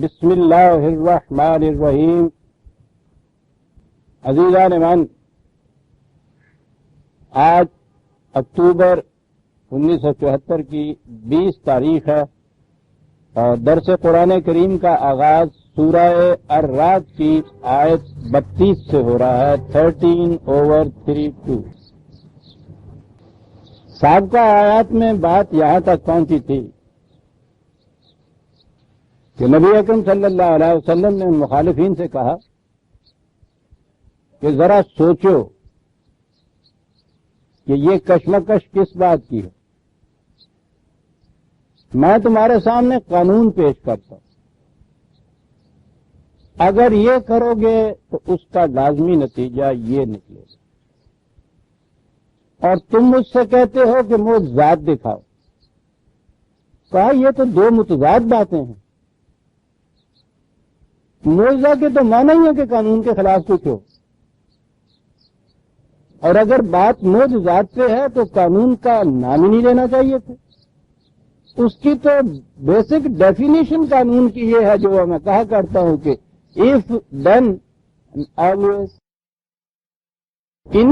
بسم اللہ الرحمن الرحیم. عزیزان من، آج اکتوبر 1974 کی 20 تاریخ ہے اور درس قرآن کریم کا آغاز سورہ الرعد کی آیت 32 سے ہو رہا ہے. 13/32. سابقہ آیات میں بات یہاں تک پہنچی تھی کہ نبی اکرم صلی اللہ علیہ وسلم نے ان مخالفین سے کہا کہ ذرا سوچو کہ یہ کشمکش کس بات کی ہے. میں تمہارے سامنے قانون پیش کرتا ہوں، اگر یہ کرو گے تو اس کا لازمی نتیجہ یہ نکلے گا، اور تم مجھ سے کہتے ہو کہ معجزات دکھاؤ. کہا یہ تو دو متضاد باتیں ہیں. معجزہ کے تو مانا ہی ہے کہ قانون کے خلاف کچھ ہو، اور اگر بات معجزات پہ ہے تو قانون کا نام ہی نہیں لینا چاہیے تھا. اس کی تو بیسک ڈیفینیشن قانون کی یہ ہے جو میں کہا کرتا ہوں کہ if then always. ان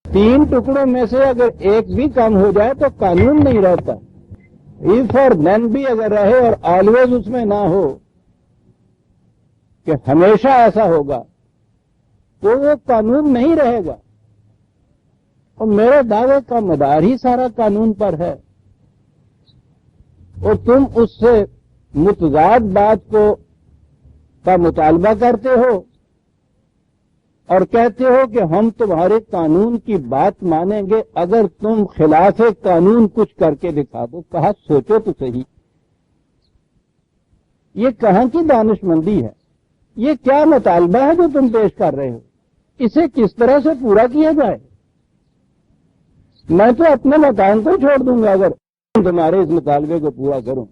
تین ٹکڑوں میں سے اگر ایک بھی کام ہو جائے تو قانون نہیں رہتا. if اور then بھی اگر رہے اور always اس میں نہ ہو کہ ہمیشہ ایسا ہوگا تو وہ قانون نہیں رہے گا. اور میرے دعوے کا مدار ہی سارا قانون پر ہے، اور تم اس سے متضاد بات کا مطالبہ کرتے ہو اور کہتے ہو کہ ہم تمہارے قانون کی بات مانیں گے اگر تم خلاف قانون کچھ کر کے دکھا دو. کہا سوچو تو صحیح، یہ کہاں کی دانش مندی ہے؟ یہ کیا مطالبہ ہے جو تم پیش کر رہے ہو؟ اسے کس طرح سے پورا کیا جائے؟ میں تو اپنے مکان کو چھوڑ دوں گا اگر تمہارے اس مطالبے کو پورا کروں.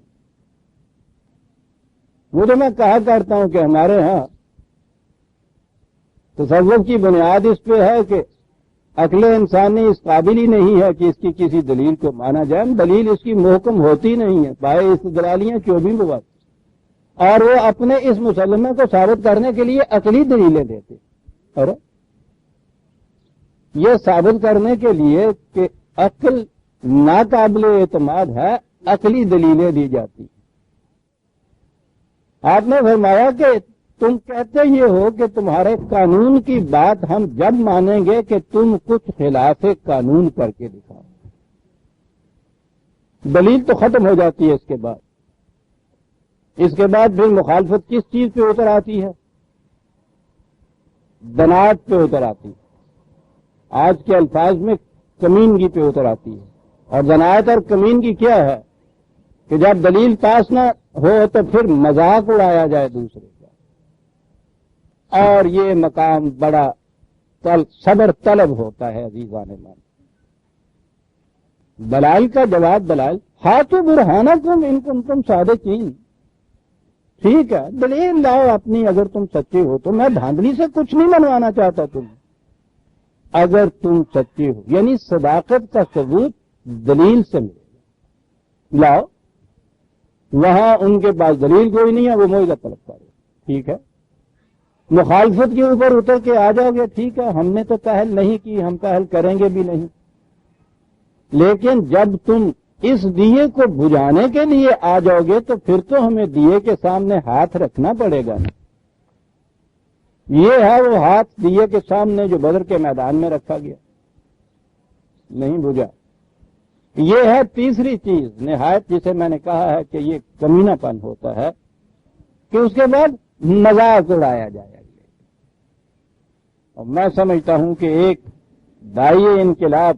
وہ تو میں کہا کرتا ہوں کہ ہمارے ہاں تصوف کی بنیاد اس پہ ہے کہ عقل انسانی اس قابل ہی نہیں ہے کہ اس کی کسی دلیل کو مانا جائے. دلیل اس کی محکم ہوتی نہیں ہے، پائے استدلالیاں 24 بات، اور وہ اپنے اس مسلمہ کو ثابت کرنے کے لیے عقلی دلیلیں دیتے. اور یہ ثابت کرنے کے لیے کہ عقل ناقابل اعتماد ہے، عقلی دلیلیں دی جاتی. آپ نے فرمایا کہ تم کہتے یہ ہو کہ تمہارے قانون کی بات ہم جب مانیں گے کہ تم کچھ خلاف قانون کر کے دکھاؤ. دلیل تو ختم ہو جاتی ہے. اس کے بعد پھر مخالفت کس چیز پہ اتر آتی ہے؟ دنات پہ اتر آتی ہے. آج کے الفاظ میں کمینگی پہ اتر آتی ہے. اور دنایت اور کمینگی کیا ہے کہ جب دلیل پاس نہ ہو تو پھر مذاق اڑایا جائے دوسرے کا، اور یہ مقام بڑا صبر طلب ہوتا ہے. عزیزان من، دلائل کا جواب دلائل ہاتھوں برہانکم ان کنتم صادقین. ٹھیک ہے، دلیل لاؤ اپنی اگر تم سچے ہو تو. میں دھاندلی سے کچھ نہیں منوانا چاہتا تم، اگر تم سچے ہو یعنی صداقت کا ثبوت دلیل سے ملے گا. لاؤ. وہاں ان کے پاس دلیل کوئی نہیں ہے، وہ معجزہ طلب کر رہے. ٹھیک ہے، مخالفت کے اوپر اتر کے آ جاؤ گے. ٹھیک ہے، ہم نے تو پہل نہیں کی، ہم پہل کریں گے بھی نہیں. لیکن جب تم اس دیے کو بجھانے کے لیے آ جاؤ گے تو پھر تو ہمیں دیے کے سامنے ہاتھ رکھنا پڑے گا نا. یہ ہے وہ ہاتھ دیے کے سامنے جو بدر کے میدان میں رکھا گیا، نہیں بجھا. یہ ہے تیسری چیز نہایت، جسے میں نے کہا ہے کہ یہ کمینہ پن ہوتا ہے کہ اس کے بعد مذاق اڑایا جائے. اور میں سمجھتا ہوں کہ ایک داعی انقلاب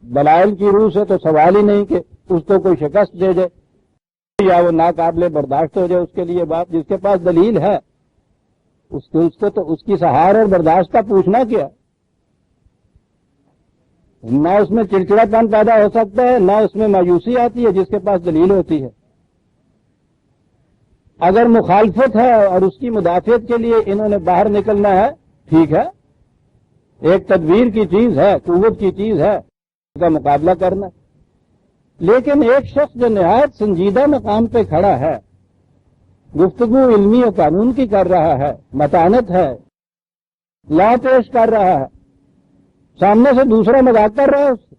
دلائل کی روح سے تو سوال ہی نہیں کہ اس کو کوئی شکست دے دے یا وہ ناقابل برداشت ہو جائے. اس کے لیے بات جس کے پاس دلیل ہے اس کو تو اس کی سہار اور برداشت کا پوچھنا کیا. نہ اس میں چڑچڑا پن پیدا ہو سکتا ہے، نہ اس میں مایوسی آتی ہے جس کے پاس دلیل ہوتی ہے. اگر مخالفت ہے اور اس کی مدافعت کے لیے انہوں نے باہر نکلنا ہے، ٹھیک ہے، ایک تدبیر کی چیز ہے، قوت کی چیز ہے، اس کا مقابلہ کرنا. لیکن ایک شخص جو نہایت سنجیدہ مقام پہ کھڑا ہے گفتگو علمی و قانون کی کر رہا ہے، متانت ہے، لا پیش کر رہا ہے، سامنے سے دوسرا مذاق کر رہا ہے، اس سے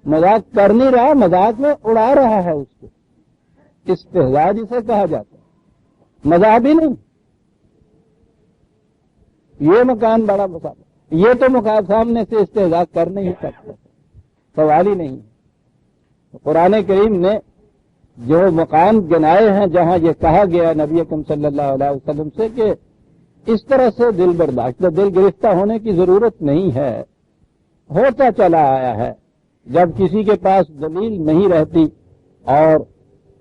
مذاق کر نہیں رہا، مذاق میں اڑا رہا ہے اس کو، استہزاء جسے کہا جاتا ہے، مزاح بھی نہیں۔ یہ مکان بڑا مسافر، یہ تو مکان سامنے سے استہزاء کر نہیں سکتا، سوال ہی نہیں ہے۔ قرآن کریم نے جو مقام گنائے ہیں جہاں یہ کہا گیا نبی اکرم صلی اللہ علیہ وسلم سے کہ اس طرح سے دل برداشت، دل گرفتہ ہونے کی ضرورت نہیں ہے، ہوتا چلا آیا ہے۔ جب کسی کے پاس دلیل نہیں رہتی اور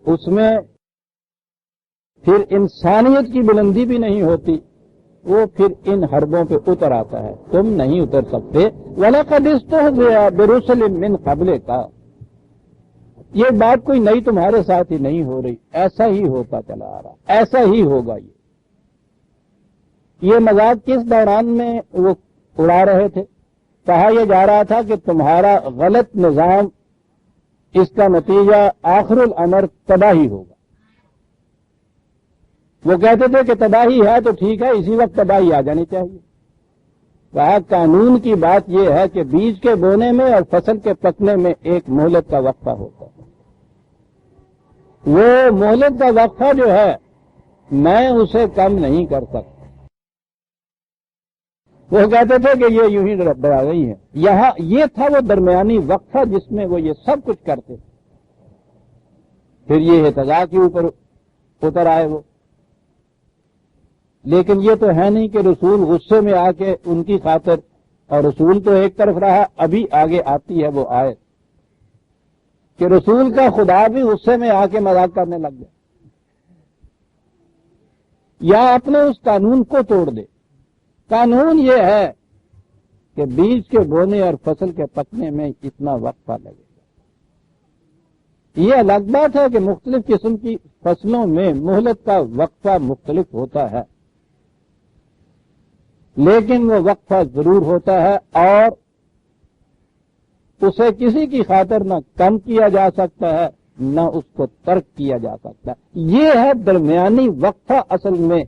اس میں پھر انسانیت کی بلندی بھی نہیں ہوتی، وہ پھر ان حربوں پہ اتر آتا ہے، تم نہیں اتر سکتے۔ وَلَقَدِ اسْتُهْزِئَ بِرُسُلٍ مِّن قَبْلِكَ، یہ بات کوئی نئی تمہارے ساتھ ہی نہیں ہو رہی، ایسا ہی ہوتا چلا آ رہا، ایسا ہی ہوگا۔ یہ مذاق کس دوران میں وہ اڑا رہے تھے؟ کہا یہ جا رہا تھا کہ تمہارا غلط نظام، اس کا نتیجہ آخر الامر تباہی ہوگا۔ وہ کہتے تھے کہ تباہی ہے تو ٹھیک ہے، اسی وقت تباہی آ جانی چاہیے۔ کہا قانون کی بات یہ ہے کہ بیج کے بونے میں اور فصل کے پکنے میں ایک مہلت کا وقفہ ہوتا ہے۔ وہ مہلت کا وقفہ جو ہے میں اسے کم نہیں کر سکتا۔ وہ کہتے تھے کہ یہ یوں ہی بڑھا گئی ہے، یہاں یہ تھا وہ درمیانی وقفہ جس میں وہ یہ سب کچھ کرتے تھے۔ پھر یہ احتجاج کے اوپر اتر آئے وہ، لیکن یہ تو ہے نہیں کہ رسول غصے میں آ کے ان کی خاطر، اور رسول تو ایک طرف رہا، ابھی آگے آتی ہے وہ آیت کہ رسول کا خدا بھی غصے میں آ کے مذاق کرنے لگ گیا، یا اپنے اس قانون کو توڑ دے۔ قانون یہ ہے کہ بیج کے بونے اور فصل کے پکنے میں اتنا وقفہ لگے گا۔ یہ الگ بات ہے کہ مختلف قسم کی فصلوں میں مہلت کا وقفہ مختلف ہوتا ہے، لیکن وہ وقفہ ضرور ہوتا ہے اور اسے کسی کی خاطر نہ کم کیا جا سکتا ہے نہ اس کو ترک کیا جا سکتا ہے۔ یہ ہے درمیانی وقفہ اصل میں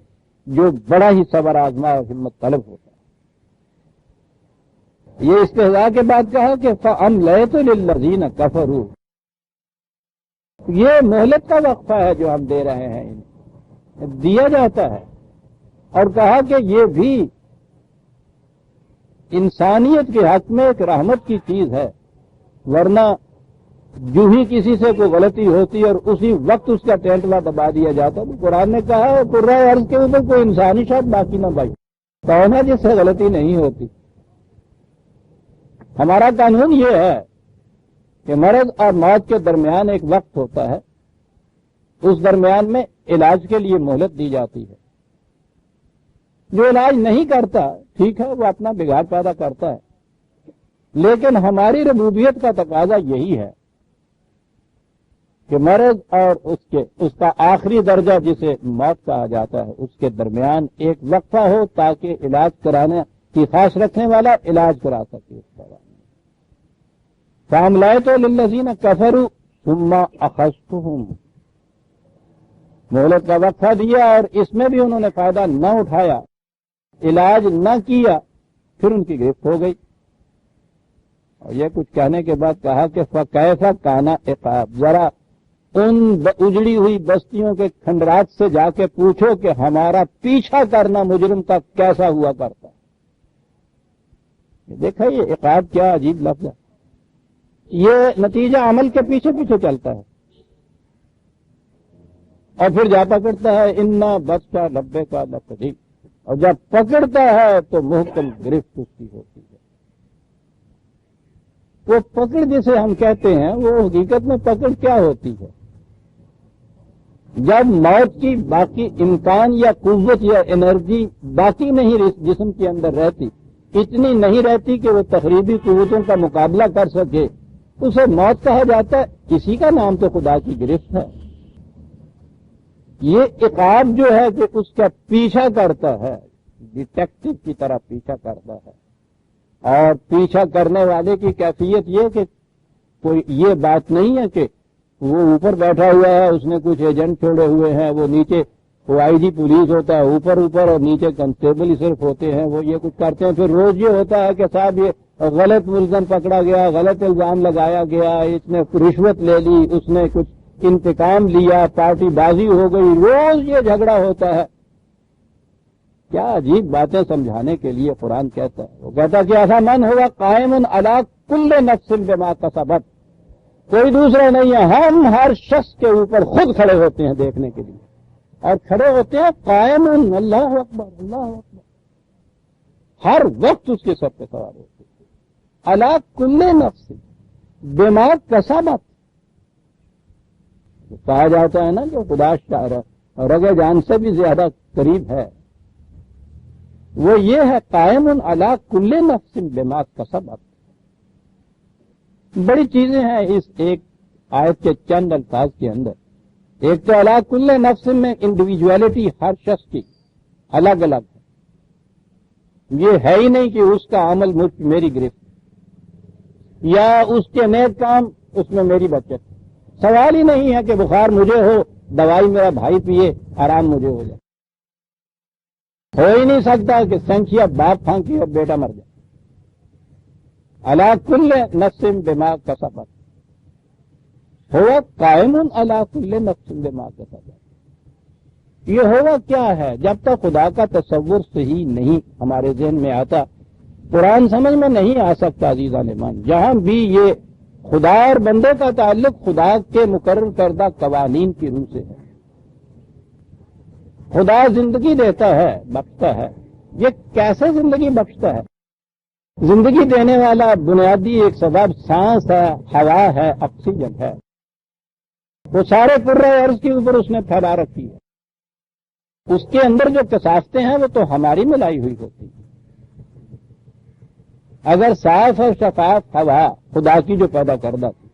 جو بڑا ہی صبر آزما اور ہمت طلب ہوتا ہے۔ یہ استہزاء کے بعد کہا کہ فَأَمْلَيْتُ لِلَّذِينَ كَفَرُوا، یہ مہلت کا وقفہ ہے جو ہم دے رہے ہیں، انہیں دیا جاتا ہے، اور کہا کہ یہ بھی انسانیت کے حق میں ایک رحمت کی چیز ہے، ورنہ جو ہی کسی سے کوئی غلطی ہوتی اور اسی وقت اس کا ٹینٹوا دبا دیا جاتا، تو قرآن نے کہا ہے قرۂ عرض کے اوپر کوئی انسانی شاید باقی نہ بھائی، کون ہے جس سے غلطی نہیں ہوتی۔ ہمارا قانون یہ ہے کہ مرض اور موت کے درمیان ایک وقت ہوتا ہے، اس درمیان میں علاج کے لیے مہلت دی جاتی ہے۔ جو علاج نہیں کرتا ٹھیک ہے، وہ اپنا بگاڑ پیدا کرتا ہے، لیکن ہماری ربوبیت کا تقاضا یہی ہے کہ مرض اور اس کا آخری درجہ جسے موت کہا جاتا ہے، اس کے درمیان ایک وقفہ ہو تاکہ علاج کرانے کی خواہش رکھنے والا علاج کرا سکے اس طرح۔ فَأَمْلَيْتُ لِلَّذِينَ كَفَرُوا ثُمَّ أَخَذْتُهُمْ، مہلت کا وقفہ دیا اور اس میں بھی انہوں نے فائدہ نہ اٹھایا، علاج نہ کیا، پھر ان کی گرفت ہو گئی۔ اور یہ کچھ کہنے کے بعد کہا کہ فَكَيْفَ كَانَ عِقَابِ، ذرا ان اجڑی ہوئی بستیوں کے کھنڈرات سے جا کے پوچھو کہ ہمارا پیچھا کرنا مجرم کا کیسا ہوا کرتا ہے۔ دیکھا یہ عقاب کیا عجیب لفظ ہے، یہ نتیجہ عمل کے پیچھے پیچھے چلتا ہے اور پھر جا پکڑتا ہے انا بچہ لبے کا لقدی، اور جب پکڑتا ہے تو محکم گرفت اس کی ہوتی ہے۔ وہ پکڑ جسے ہم کہتے ہیں وہ حقیقت میں پکڑ کیا ہوتی ہے؟ جب موت کی باقی امکان یا قوت یا انرجی باقی نہیں جسم کے اندر رہتی، اتنی نہیں رہتی کہ وہ تخریبی قوتوں کا مقابلہ کر سکے، اسے موت کہا جاتا ہے۔ اسی کا نام تو خدا کی گرفت ہے۔ یہ عقاب جو ہے کہ اس کا پیچھا کرتا ہے، ڈیٹیکٹو کی طرح پیچھا کرتا ہے، اور پیچھا کرنے والے کی کیفیت یہ کہ کوئی یہ بات نہیں ہے کہ وہ اوپر بیٹھا ہوا ہے، اس نے کچھ ایجنٹ چھوڑے ہوئے ہیں، وہ نیچے وہ آئی جی پولیس ہوتا ہے اوپر اور نیچے کنسٹیبل ہی صرف ہوتے ہیں، وہ یہ کچھ کرتے ہیں. پھر روز یہ ہوتا ہے کہ صاحب یہ غلط ملزم پکڑا گیا، غلط الزام لگایا گیا، اس نے رشوت لے لی، اس نے کچھ انتقام لیا، پارٹی بازی ہو گئی، روز یہ جھگڑا ہوتا ہے. کیا عجیب باتیں سمجھانے کے لیے قرآن کہتا ہے. وہ کہتا ہے کہ ایسا من ہوگا قائم علی کل نفس بما کسبت، کوئی دوسرا نہیں ہے، ہم ہر شخص کے اوپر خود کھڑے ہوتے ہیں دیکھنے کے لیے، اور کھڑے ہوتے ہیں قائم، اللہ اکبر اللہ اکبر، ہر وقت اس کے سر پہ سوار ہوتے ہیں. علی کل نفس بما کسبت، کہا جاتا ہے نا کہ خدا رگ جان سے بھی زیادہ قریب ہے، وہ یہ ہے قائم علی کل نفس بما کسبت. بڑی چیزیں ہیں اس ایک آیت کے چند الفاظ کے اندر. ایک تو علی کل نفس میں انڈیویجویلٹی ہر شخص کی الگ الگ ہے، یہ ہے ہی نہیں کہ اس کا عمل میری گرفت یا اس کے نیک کام اس میں میری بچت. سوال ہی نہیں ہے کہ بخار مجھے ہو، دوائی میرا بھائی پیے، آرام مجھے ہو جائے. ہو ہی نہیں سکتا کہ سنکھیا باپ پھانکی اور بیٹا مر جائے. علی کل نفس بما کسبت ہوا قائم علی کل نفس بما کسبت. یہ ہوا کیا ہے؟ جب تک خدا کا تصور صحیح نہیں ہمارے ذہن میں آتا، قرآن سمجھ میں نہیں آ سکتا. عزیزان ایمان، جہاں بھی یہ خدا اور بندے کا تعلق خدا کے مقرر کردہ قوانین کی روح سے ہے. خدا زندگی دیتا ہے، بخشتا ہے. یہ کیسے زندگی بخشتا ہے؟ زندگی دینے والا بنیادی ایک سبب سانس ہے، ہوا ہے، آکسیجن ہے. وہ سارے کرۂ ارض کے اوپر اس نے پھیلا رکھی ہے. اس کے اندر جو کثافتیں ہیں وہ تو ہماری ملائی ہوئی ہوتی ہیں. اگر صاف اور شفاف ہوا خدا کی جو پیدا کردہ تھی،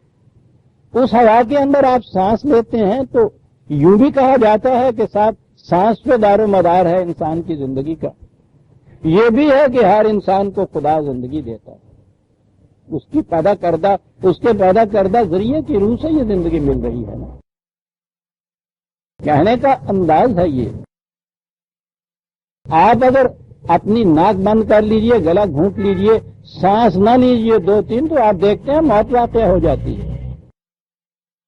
اس ہوا کے اندر آپ سانس لیتے ہیں تو یوں بھی کہا جاتا ہے کہ صاحب سانس پہ دار و مدار ہے انسان کی زندگی کا. یہ بھی ہے کہ ہر انسان کو خدا زندگی دیتا ہے، اس کے پیدا کردہ ذریعے کی روح سے یہ زندگی مل رہی ہے نا. کہنے کا انداز ہے یہ. آپ اگر اپنی ناک بند کر لیجئے، گلا گھونٹ لیجئے، سانس نہ لیجئے 2-3، تو آپ دیکھتے ہیں موت واقع ہو جاتی ہے.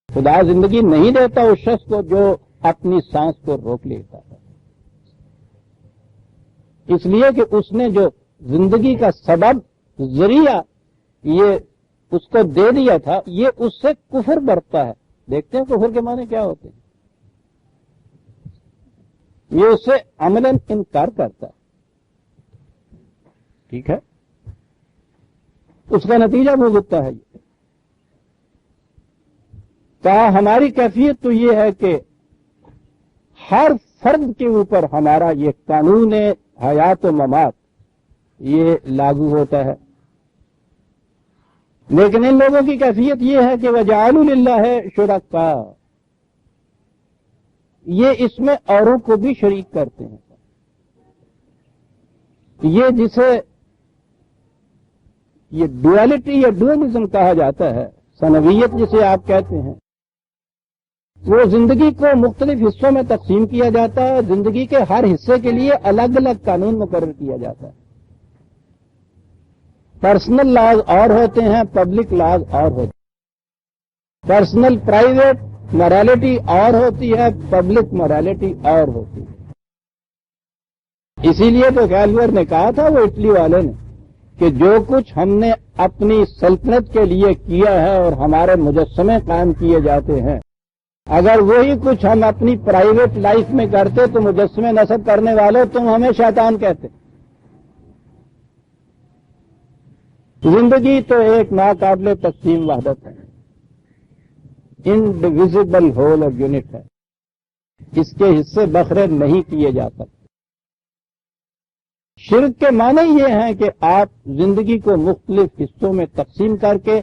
خدا زندگی نہیں دیتا اس شخص کو جو اپنی سانس کو روک لیتا ہے. اس لیے کہ اس نے جو زندگی کا سبب ذریعہ یہ اس کو دے دیا تھا، یہ اس سے کفر برتتا ہے. دیکھتے ہیں کفر کے معنی کیا ہوتے ہیں. یہ اس سے عملاً انکار کرتا ہے. ٹھیک ہے، اس کا نتیجہ بھگتتا ہے. کہا ہماری کیفیت تو یہ ہے کہ ہر فرد کے اوپر ہمارا یہ قانون حیات و ممات یہ لاگو ہوتا ہے. لیکن ان لوگوں کی کیفیت یہ ہے کہ وَجَعَلُوا لِلَّهِ شُرَكَاءَ، یہ اس میں اوروں کو بھی شریک کرتے ہیں. یہ جسے یہ ڈویلٹی یا ڈوئلزم کہا جاتا ہے، ثنویت جسے آپ کہتے ہیں، وہ زندگی کو مختلف حصوں میں تقسیم کیا جاتا ہے. زندگی کے ہر حصے کے لیے الگ الگ قانون مقرر کیا جاتا ہے. پرسنل لاز اور ہوتے ہیں، پبلک لاز اور ہوتے ہیں. پرسنل پرائیویٹ مورالٹی اور ہوتی ہے، پبلک مورالٹی اور ہوتی ہے. اسی لیے تو گیلور نے کہا تھا، وہ اٹلی والے نے، کہ جو کچھ ہم نے اپنی سلطنت کے لیے کیا ہے اور ہمارے مجسمے قائم کیے جاتے ہیں، اگر وہی کچھ ہم اپنی پرائیویٹ لائف میں کرتے تو مجسمے نصب کرنے والے تم ہمیں شیطان کہتے. زندگی تو ایک ناقابل تقسیم وحدت ہے، انڈویزبل ہول اور یونٹ ہے. اس کے حصے بکھرے نہیں کیے جا سکتے. شرک کے معنی یہ ہیں کہ آپ زندگی کو مختلف حصوں میں تقسیم کر کے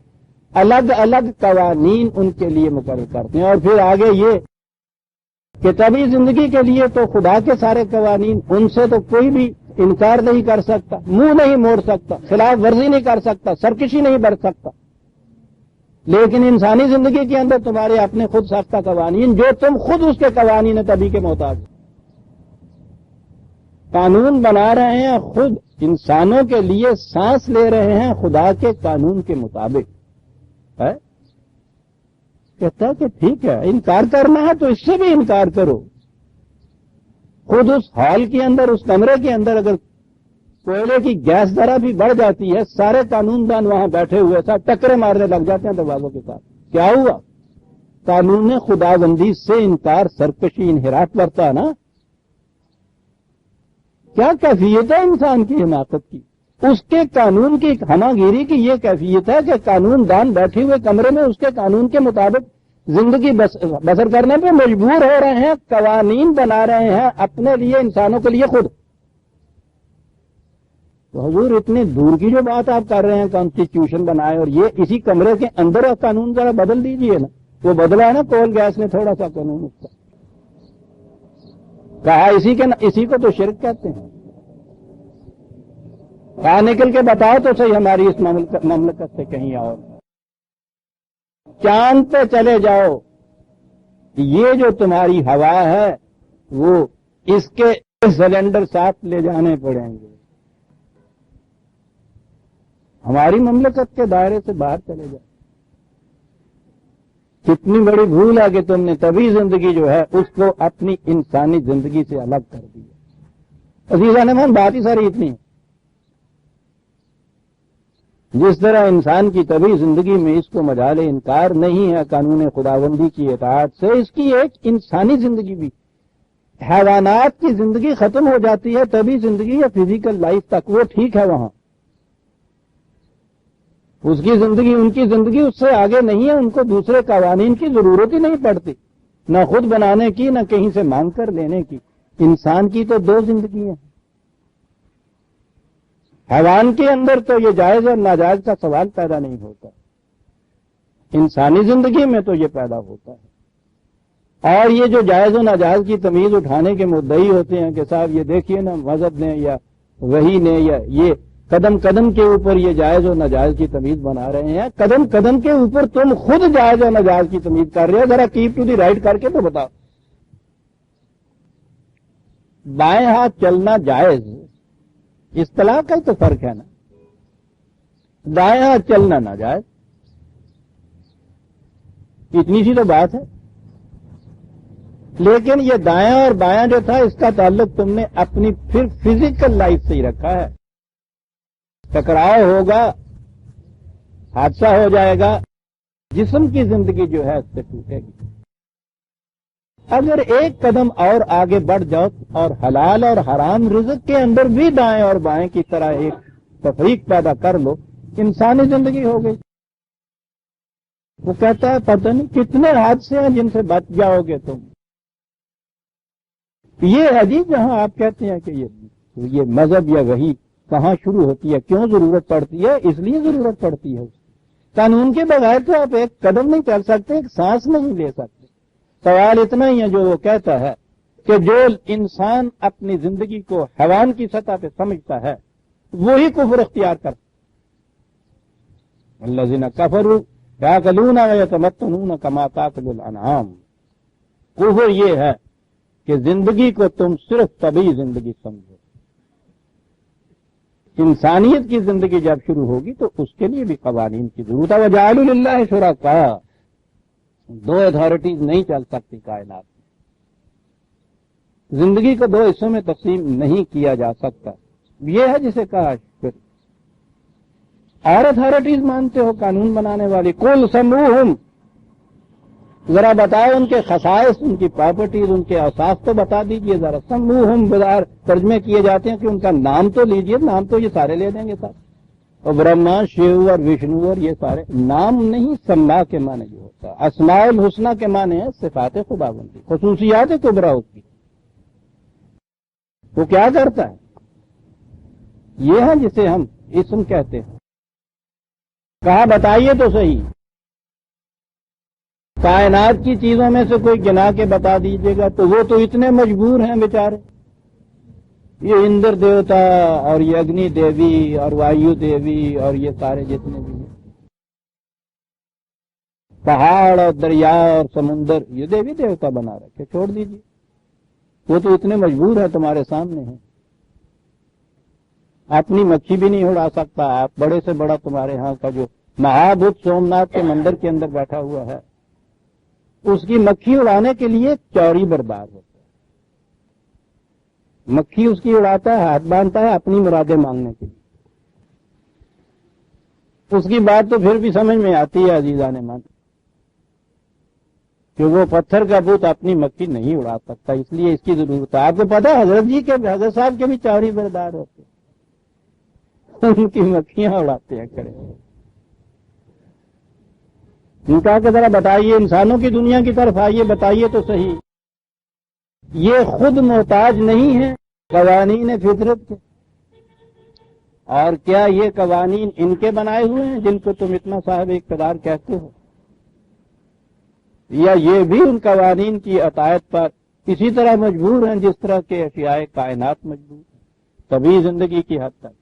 الگ الگ قوانین ان کے لیے مقرر کرتے ہیں. اور پھر آگے یہ کہ تبھی زندگی کے لیے تو خدا کے سارے قوانین، ان سے تو کوئی بھی انکار نہیں کر سکتا، منہ نہیں موڑ سکتا، خلاف ورزی نہیں کر سکتا، سرکشی نہیں برت سکتا. لیکن انسانی زندگی کے اندر تمہارے اپنے خود ساختہ قوانین، جو تم خود اس کے قوانین طبی کے محتاج قانون بنا رہے ہیں، خود انسانوں کے لیے سانس لے رہے ہیں خدا کے قانون کے مطابق ہے۔ کہتا ہے کہ ٹھیک ہے، انکار کرنا ہے تو اس سے بھی انکار کرو۔ خود اس ہال کے اندر، اس کمرے کے اندر اگر کوئلے کی گیس ذرا بھی بڑھ جاتی ہے، سارے قانون دان وہاں بیٹھے ہوئے تھا، ٹکرے مارنے لگ جاتے ہیں دروازوں کے ساتھ۔ کیا ہوا؟ قانون خداوندی سے انکار، سرکشی، انحراف کرتا ہے نا۔ کیا کیفیت ہے انسان کی حماقت کی؟ اس کے قانون کی ہمہ گیری کی یہ کیفیت ہے کہ قانون دان بیٹھے ہوئے کمرے میں اس کے قانون کے مطابق زندگی بسر کرنے پہ مجبور ہو رہے ہیں، قوانین بنا رہے ہیں اپنے لیے، انسانوں کے لیے خود۔ تو حضور اتنی دور کی جو بات آپ کر رہے ہیں کانسٹیٹیوشن بنائے، اور یہ اسی کمرے کے اندر قانون ذرا بدل دیجئے نا۔ وہ بدلا ہے نا کول گیس نے تھوڑا سا قانون اس کا کہا، اسی کو تو شرک کہتے ہیں۔ کہاں نکل کے بتاؤ تو صحیح ہماری اس مملکت سے کہیں اور چاند پہ چلے جاؤ، یہ جو تمہاری ہوا ہے وہ اس کے سلنڈر ساتھ لے جانے پڑیں گے۔ ہماری مملکت کے دائرے سے باہر چلے جاؤ۔ کتنی بڑی بھول ہے کہ تم نے طبی زندگی جو ہے اس کو اپنی انسانی زندگی سے الگ کر دیا۔ عزیزان من، بات ہی ساری اتنی ہے۔ جس طرح انسان کی طبی زندگی میں اس کو مجال انکار نہیں ہے قانون خداوندی کی اطاعت سے، اس کی ایک انسانی زندگی بھی، حیوانات کی زندگی ختم ہو جاتی ہے، طبی زندگی یا فزیکل لائف تک وہ ٹھیک ہے، وہاں اس کی زندگی، ان کی زندگی اس سے آگے نہیں ہے، ان کو دوسرے قوانین کی ضرورت ہی نہیں پڑتی، نہ خود بنانے کی نہ کہیں سے مانگ کر لینے کی۔ انسان کی تو دو زندگیاں ہیں۔ حیوان کے اندر تو یہ جائز اور ناجائز کا سوال پیدا نہیں ہوتا، انسانی زندگی میں تو یہ پیدا ہوتا ہے۔ اور یہ جو جائز و ناجائز کی تمیز اٹھانے کے مدعی ہوتے ہیں کہ صاحب یہ دیکھیے نا، مذہب نے یا وحی نے یا یہ قدم قدم کے اوپر یہ جائز و ناجائز کی تمیز بنا رہے ہیں، قدم قدم کے اوپر تم خود جائز و ناجائز کی تمیز کر رہے ہو۔ ذرا کیپ ٹو دی رائٹ کر کے تو بتاؤ۔ بائیں ہاتھ چلنا جائز، اصطلاح کا ہی تو فرق ہے نا۔ دائیں ہاتھ چلنا ناجائز، اتنی سی تو بات ہے۔ لیکن یہ دائیں اور بایاں جو تھا، اس کا تعلق تم نے اپنی پھر فزیکل لائف سے ہی رکھا ہے۔ ٹکراؤ ہوگا، حادثہ ہو جائے گا، جسم کی زندگی جو ہے اس سے ٹوٹے گی۔ اگر ایک قدم اور آگے بڑھ جاؤ اور حلال اور حرام رزق کے اندر بھی دائیں اور بائیں کی طرح ایک تفریق پیدا کر لو، انسانی زندگی ہو گئی۔ وہ کہتا ہے پتہ نہیں کتنے حادثے ہیں جن سے بچ جاؤ گے تم۔ یہ ہے جی جہاں آپ کہتے ہیں کہ یہ مذہب یا وحی کہاں شروع ہوتی ہے، کیوں ضرورت پڑتی ہے؟ اس لیے ضرورت پڑتی ہے۔ قانون کے بغیر تو آپ ایک قدم نہیں چل سکتے، ایک سانس نہیں لے سکتے۔ سوال اتنا ہی ہے جو وہ کہتا ہے کہ جو انسان اپنی زندگی کو حیوان کی سطح پہ سمجھتا ہے وہی کفر اختیار کرتا۔ الذین کفروا یاکلون ویتمتعون کما تاکل الانعام۔ کفر یہ ہے کہ زندگی کو تم صرف طبعی زندگی سمجھو۔ انسانیت کی زندگی جب شروع ہوگی تو اس کے لیے بھی قوانین کی ضرورت ہے۔ وجعلوا للہ شرکاء، دو اتھارٹیز نہیں چل سکتی کائنات میں، زندگی کو دو حصوں میں تقسیم نہیں کیا جا سکتا۔ یہ ہے جسے کہا شرک۔ اور اتھارٹیز مانتے ہو قانون بنانے والی، قل سموہم، ذرا بتاؤ ان کے خصائص، ان کی پراپرٹیز، ان کے اوصاف تو بتا دیجئے ذرا۔ سموہم بازار ترجمے کیے جاتے ہیں کہ ان کا نام تو لیجئے، نام تو یہ سارے لے دیں گے ساتھ، اور برہما، شیو اور وشنو اور یہ سارے نام نہیں، سما کے معنی جو ہوتا ہے، اسماء الحسنہ کے معنی ہے صفات خداوندی، خصوصیات کبریٰ اس کی۔ وہ کیا کرتا ہے؟ یہ ہے جسے ہم اسم کہتے ہیں۔ کہا بتائیے تو صحیح، کائنات کی چیزوں میں سے کوئی گنا کے بتا دیجیے گا تو وہ تو اتنے مجبور ہیں بیچارے، یہ اندر دیوتا اور یہ اگنی دیوی اور وایو دیوی اور یہ سارے جتنے بھی ہیں، پہاڑ اور دریا اور سمندر یہ دیوی دیوتا بنا رکھے، چھوڑ دیجیے، وہ تو اتنے مجبور ہے تمہارے سامنے ہیں. اپنی مکھی بھی نہیں اڑا سکتا. آپ بڑے سے بڑا تمہارے ہاں کا جو مہابت سومناتھ کے مندر کے اندر بیٹھا ہوا ہے، اس کی مکھی اڑانے کے لیے چوری برباد ہوتا ہے. مکھی اس کی اڑاتا ہے، ہاتھ باندھتا ہے اپنی مرادیں مانگنے کے لیے. اس کی بات تو پھر بھی سمجھ میں آتی ہے عزیزان من کہ وہ پتھر کا بت اپنی مکھی نہیں اڑا سکتا، اس لیے اس کی ضرورت ہے. آپ کو پتا ہے حضرت صاحب کے بھی چوری بردار ہوتے ہیں، ان کی مکھیاں اڑاتے ہیں کھڑے. ان کا کہ ذرا بتائیے، انسانوں کی دنیا کی طرف آئیے، بتائیے تو صحیح، یہ خود محتاج نہیں ہے قوانین فطرت کے؟ اور کیا یہ قوانین ان کے بنائے ہوئے ہیں جن کو تم اتنا صاحب اقتدار کہتے ہو؟ یا یہ بھی ان قوانین کی اطاعت پر اسی طرح مجبور ہیں جس طرح کے اشیاء کائنات مجبور ہیں، طبی زندگی کی حد تک؟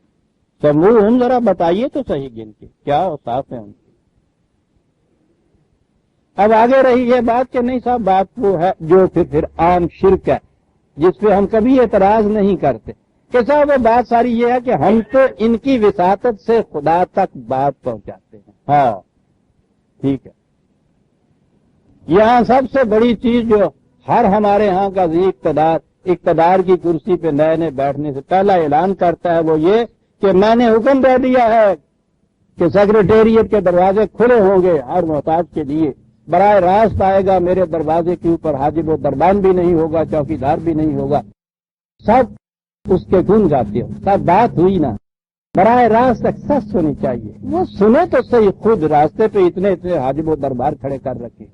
سموہ ہم ذرا بتائیے تو صحیح گن کے کیا اوصاف ہیں ان کے. اب آگے رہی ہے بات کہ نہیں صاحب، بات وہ ہے جو پھر عام شرک ہے جس پہ ہم کبھی اعتراض نہیں کرتے کہ صاحب وہ بات ساری یہ ہے کہ ہم تو ان کی وساطت سے خدا تک بات پہنچاتے ہیں. ہاں ٹھیک ہے، یہاں سب سے بڑی چیز جو ہر ہمارے ہاں کا اقتدار کی کرسی پہ نئے نئے بیٹھنے سے پہلا اعلان کرتا ہے وہ یہ کہ میں نے حکم دے دیا ہے کہ سیکریٹریٹ کے دروازے کھلے ہوں گے ہر محتاج کے لیے. براہ راست آئے گا میرے دروازے کے اوپر، حاجب و دربان بھی نہیں ہوگا، چوکیدار بھی نہیں ہوگا، سب اس کے گن جاتے ہو. سب بات ہوئی نا، براہ راست ایکسس ہونی چاہیے. وہ سنے تو صحیح، خود راستے پہ اتنے اتنے حاجب و دربار کھڑے کر رکھے.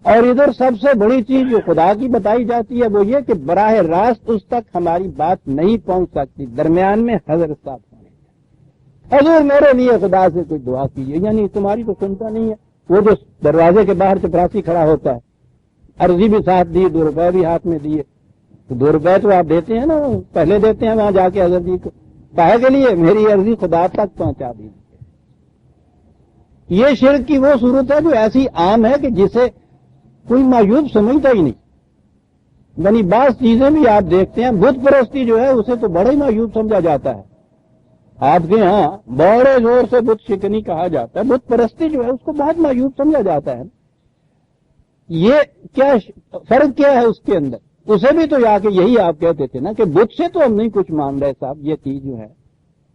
اور ادھر سب سے بڑی چیز جو خدا کی بتائی جاتی ہے وہ یہ کہ براہ راست اس تک ہماری بات نہیں پہنچ سکتی، درمیان میں حضرت صاحب ہونے. حضور میرے لیے خدا سے کوئی دعا کیجیے، یعنی تمہاری تو سنتا نہیں ہے. وہ جو دروازے کے باہر چپراسی کھڑا ہوتا ہے، عرضی بھی ساتھ دی، 2 روپے بھی ہاتھ میں دیے. تو 2 روپے تو آپ دیتے ہیں نا، پہلے دیتے ہیں وہاں جا کے حضرت جی کو، کہے کے لیے میری عرضی خدا تک پہنچا دی. یہ شرک کی وہ صورت ہے جو ایسی عام ہے کہ جسے کوئی معیوب سمجھتا ہی نہیں. یعنی بعض چیزیں بھی آپ دیکھتے ہیں، بت پرستی جو ہے اسے تو بڑا ہی معیوب سمجھا جاتا ہے. آپ کے ہاں بڑے زور سے بت شکنی کہا جاتا ہے، بت پرستی جو ہے اس کو بہت معیوب سمجھا جاتا ہے. یہ کیا فرق کیا ہے اس کے اندر؟ اسے بھی تو یا کہ یہی آپ کہتے تھے نا کہ بت سے تو ہم نہیں کچھ مان رہے صاحب، یہ چیز جو ہے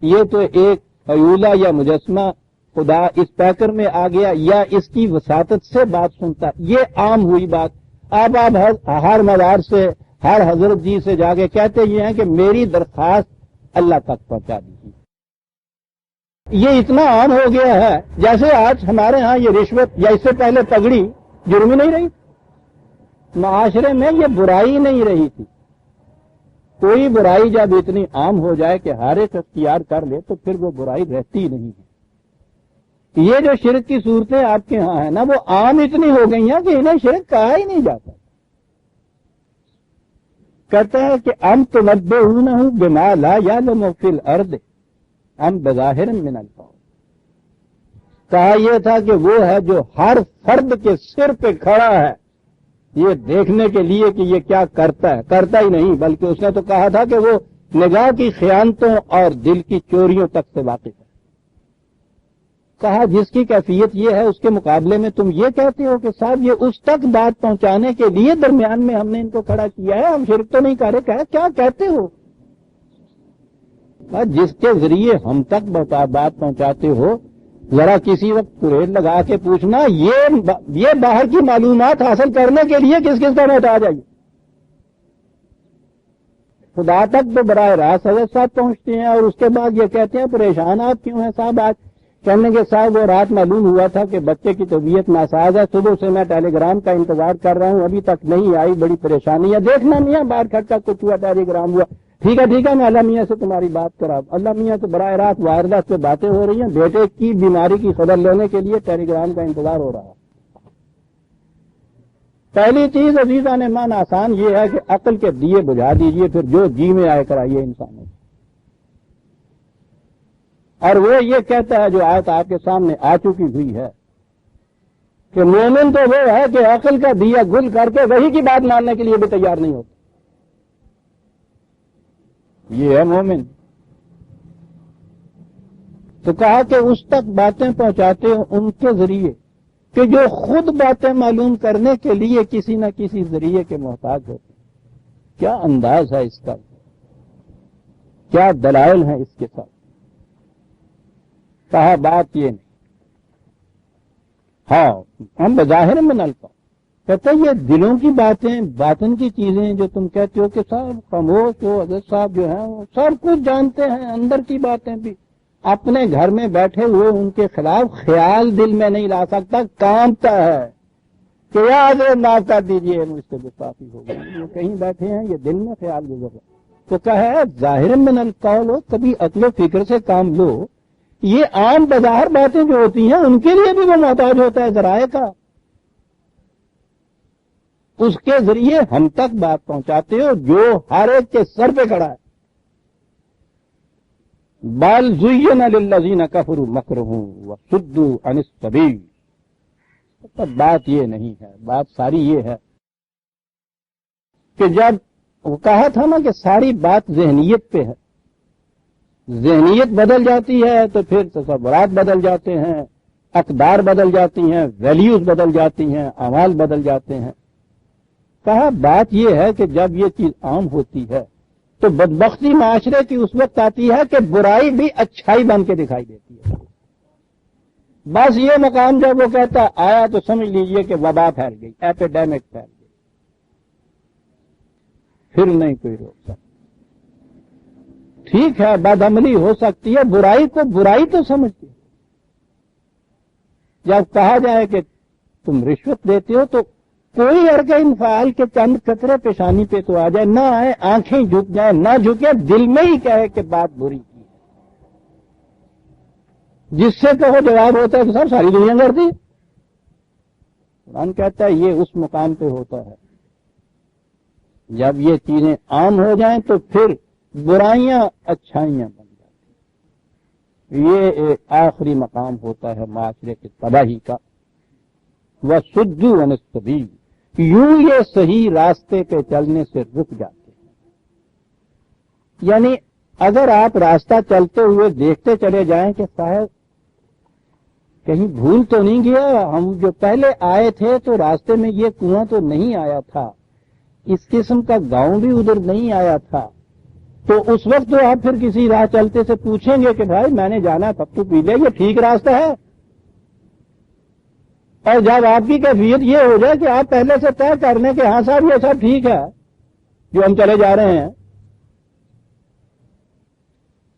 یہ تو ایک حیولہ یا مجسمہ خدا اس پیکر میں آ گیا یا اس کی وساطت سے بات سنتا. یہ عام ہوئی بات. اب آپ ہر مدار سے، ہر حضرت جی سے جا کے کہتے یہ ہیں کہ میری درخواست اللہ تک پہنچا دیجیے. یہ اتنا عام ہو گیا ہے جیسے آج ہمارے ہاں یہ رشوت یا اس سے پہلے پگڑی جرم ہی نہیں رہی. معاشرے میں یہ برائی نہیں رہی تھی. کوئی برائی جب اتنی عام ہو جائے کہ ہر ایک اختیار کر لے تو پھر وہ برائی رہتی ہی نہیں ہے. یہ جو شرک کی صورتیں آپ کے ہاں ہیں نا، وہ عام اتنی ہو گئی ہیں کہ انہیں شرک کہا ہی نہیں جاتا. کہتا ہے کہ ام تنبئونہ بما لا یعلم فی الارض ام بظاہر من القول. کہا یہ تھا کہ وہ ہے جو ہر فرد کے سر پہ کھڑا ہے یہ دیکھنے کے لیے کہ یہ کیا کرتا ہے. کرتا ہی نہیں، بلکہ اس نے تو کہا تھا کہ وہ نگاہ کی خیانتوں اور دل کی چوریوں تک سے واقف ہے. کہا جس کی کیفیت یہ ہے اس کے مقابلے میں تم یہ کہتے ہو کہ صاحب یہ اس تک بات پہنچانے کے لیے درمیان میں ہم نے ان کو کھڑا کیا ہے، ہم شرک تو نہیں کر رہے. کہا کیا کہتے ہو؟ جس کے ذریعے ہم تک بات پہنچاتے ہو، ذرا کسی وقت پریڈ لگا کے پوچھنا یہ باہر کی معلومات حاصل کرنے کے لیے کس کس کا محتاج ہے. خدا تک تو براہ راست حضرت صاحب پہنچتے ہیں اور اس کے بعد یہ کہتے ہیں پریشان آپ کیوں ہیں صاحب؟ آج کہنے کے صاحب وہ رات معلوم ہوا تھا کہ بچے کی طبیعت ناساز ہے، صبح سے میں ٹیلی گرام کا انتظار کر رہا ہوں، ابھی تک نہیں آئی، بڑی پریشانی ہے. دیکھنا میاں باہر کھٹکا کچھ ہوا، ٹیلی گرام ہوا. ٹھیک ہے میں اللہ میاں سے تمہاری بات کرا. اللہ میاں سے براہ راست وائرلیس پہ باتیں ہو رہی ہیں، بیٹے کی بیماری کی خبر لینے کے لیے ٹیلی گرام کا انتظار ہو رہا ہے. پہلی چیز عزیزان ایمان آسان یہ ہے کہ عقل کے دیے بجھا دیجئے، پھر جو جی میں آئے کرائیے انسانوں. اور وہ یہ کہتا ہے جو آیت آپ کے سامنے آ چکی ہوئی ہے کہ مومن تو وہ ہے کہ عقل کا دیا گل کر کے وہی کی بات ماننے کے لیے بھی تیار نہیں ہوتا. یہ ہے مومن. تو کہا کہ اس تک باتیں پہنچاتے ہیں ان کے ذریعے کہ جو خود باتیں معلوم کرنے کے لیے کسی نہ کسی ذریعے کے محتاج ہوتے ہیں. کیا انداز ہے اس کا, کیا دلائل ہیں اس کے ساتھ. کہا بات یہ نہیں. ہاں ہم بظاہر میں نلکا کہتے ہیں یہ دلوں کی باتیں, باطن کی چیزیں جو تم کہتے ہو کہ صاحب خاموش ہو, حضرت صاحب جو ہیں وہ سب کچھ جانتے ہیں, اندر کی باتیں بھی. اپنے گھر میں بیٹھے ہوئے ان کے خلاف خیال دل میں نہیں لا سکتا, کانپتا ہے کہ یا حضرت معاف کر دیجیے مجھ سے گستاخی ہو گئی. یہ کہیں بیٹھے ہیں, یہ دل میں خیال گزر رہا. تو کہا ہے ظاہر من القول ہو, کبھی عقل و فکر سے کام لو. یہ عام بظاہر باتیں جو ہوتی ہیں ان کے لیے بھی وہ محتاج ہوتا ہے ذرائع کا. اس کے ذریعے ہم تک بات پہنچاتے ہو جو ہر ایک کے سر پہ کھڑا ہے. بل زین للذین کفروا مکرهم وصدوا عن السبیل. بات یہ نہیں ہے, بات ساری یہ ہے کہ جب وہ کہا تھا نا کہ ساری بات ذہنیت پہ ہے, ذہنیت بدل جاتی ہے تو پھر تصورات بدل جاتے ہیں, اقدار بدل جاتی ہیں, ویلیوز بدل جاتی ہیں, اعمال بدل جاتے ہیں. کہا بات یہ ہے کہ جب یہ چیز عام ہوتی ہے تو بدبختی معاشرے کی اس وقت آتی ہے کہ برائی بھی اچھائی بن کے دکھائی دیتی ہے. بس یہ مقام جب وہ کہتا آیا تو سمجھ لیجئے کہ وبا پھیل گئی, ایپیڈیمک پھیل گئی, پھر نہیں کوئی روک سکتا. ٹھیک ہے بدعملی ہو سکتی ہے, برائی کو برائی تو سمجھتی ہے. جب کہا جائے کہ تم رشوت دیتے ہو تو کوئی ارکہ انفعال کے چند قطرے پیشانی پہ تو آ جائے, نہ آئے آنکھیں جھک جائیں, نہ جھکے دل میں ہی کہے کہ بات بری کی ہے. جس سے کہو جواب ہوتا ہے کہ سر ساری دنیا کرتی. قرآن کہتا ہے یہ اس مقام پہ ہوتا ہے جب یہ چیزیں عام ہو جائیں تو پھر برائیاں اچھائیاں بن جاتی. یہ ایک آخری مقام ہوتا ہے معاشرے کی تباہی کا. وَصُدُّوا عَنِ السَّبِيلِ, یوں یہ صحیح راستے پہ چلنے سے رک جاتے ہیں. یعنی اگر آپ راستہ چلتے ہوئے دیکھتے چلے جائیں کہ صاحب کہیں بھول تو نہیں گیا, ہم جو پہلے آئے تھے تو راستے میں یہ کنواں تو نہیں آیا تھا, اس قسم کا گاؤں بھی ادھر نہیں آیا تھا, تو اس وقت تو آپ پھر کسی راہ چلتے سے پوچھیں گے کہ بھائی میں نے جانا تب تو پی لے, یہ ٹھیک راستہ ہے. اور جب آپ کی کیفیت یہ ہو جائے کہ آپ پہلے سے طے کر لیں کہ ہاں صاحب یہ سب ٹھیک ہے جو ہم چلے جا رہے ہیں,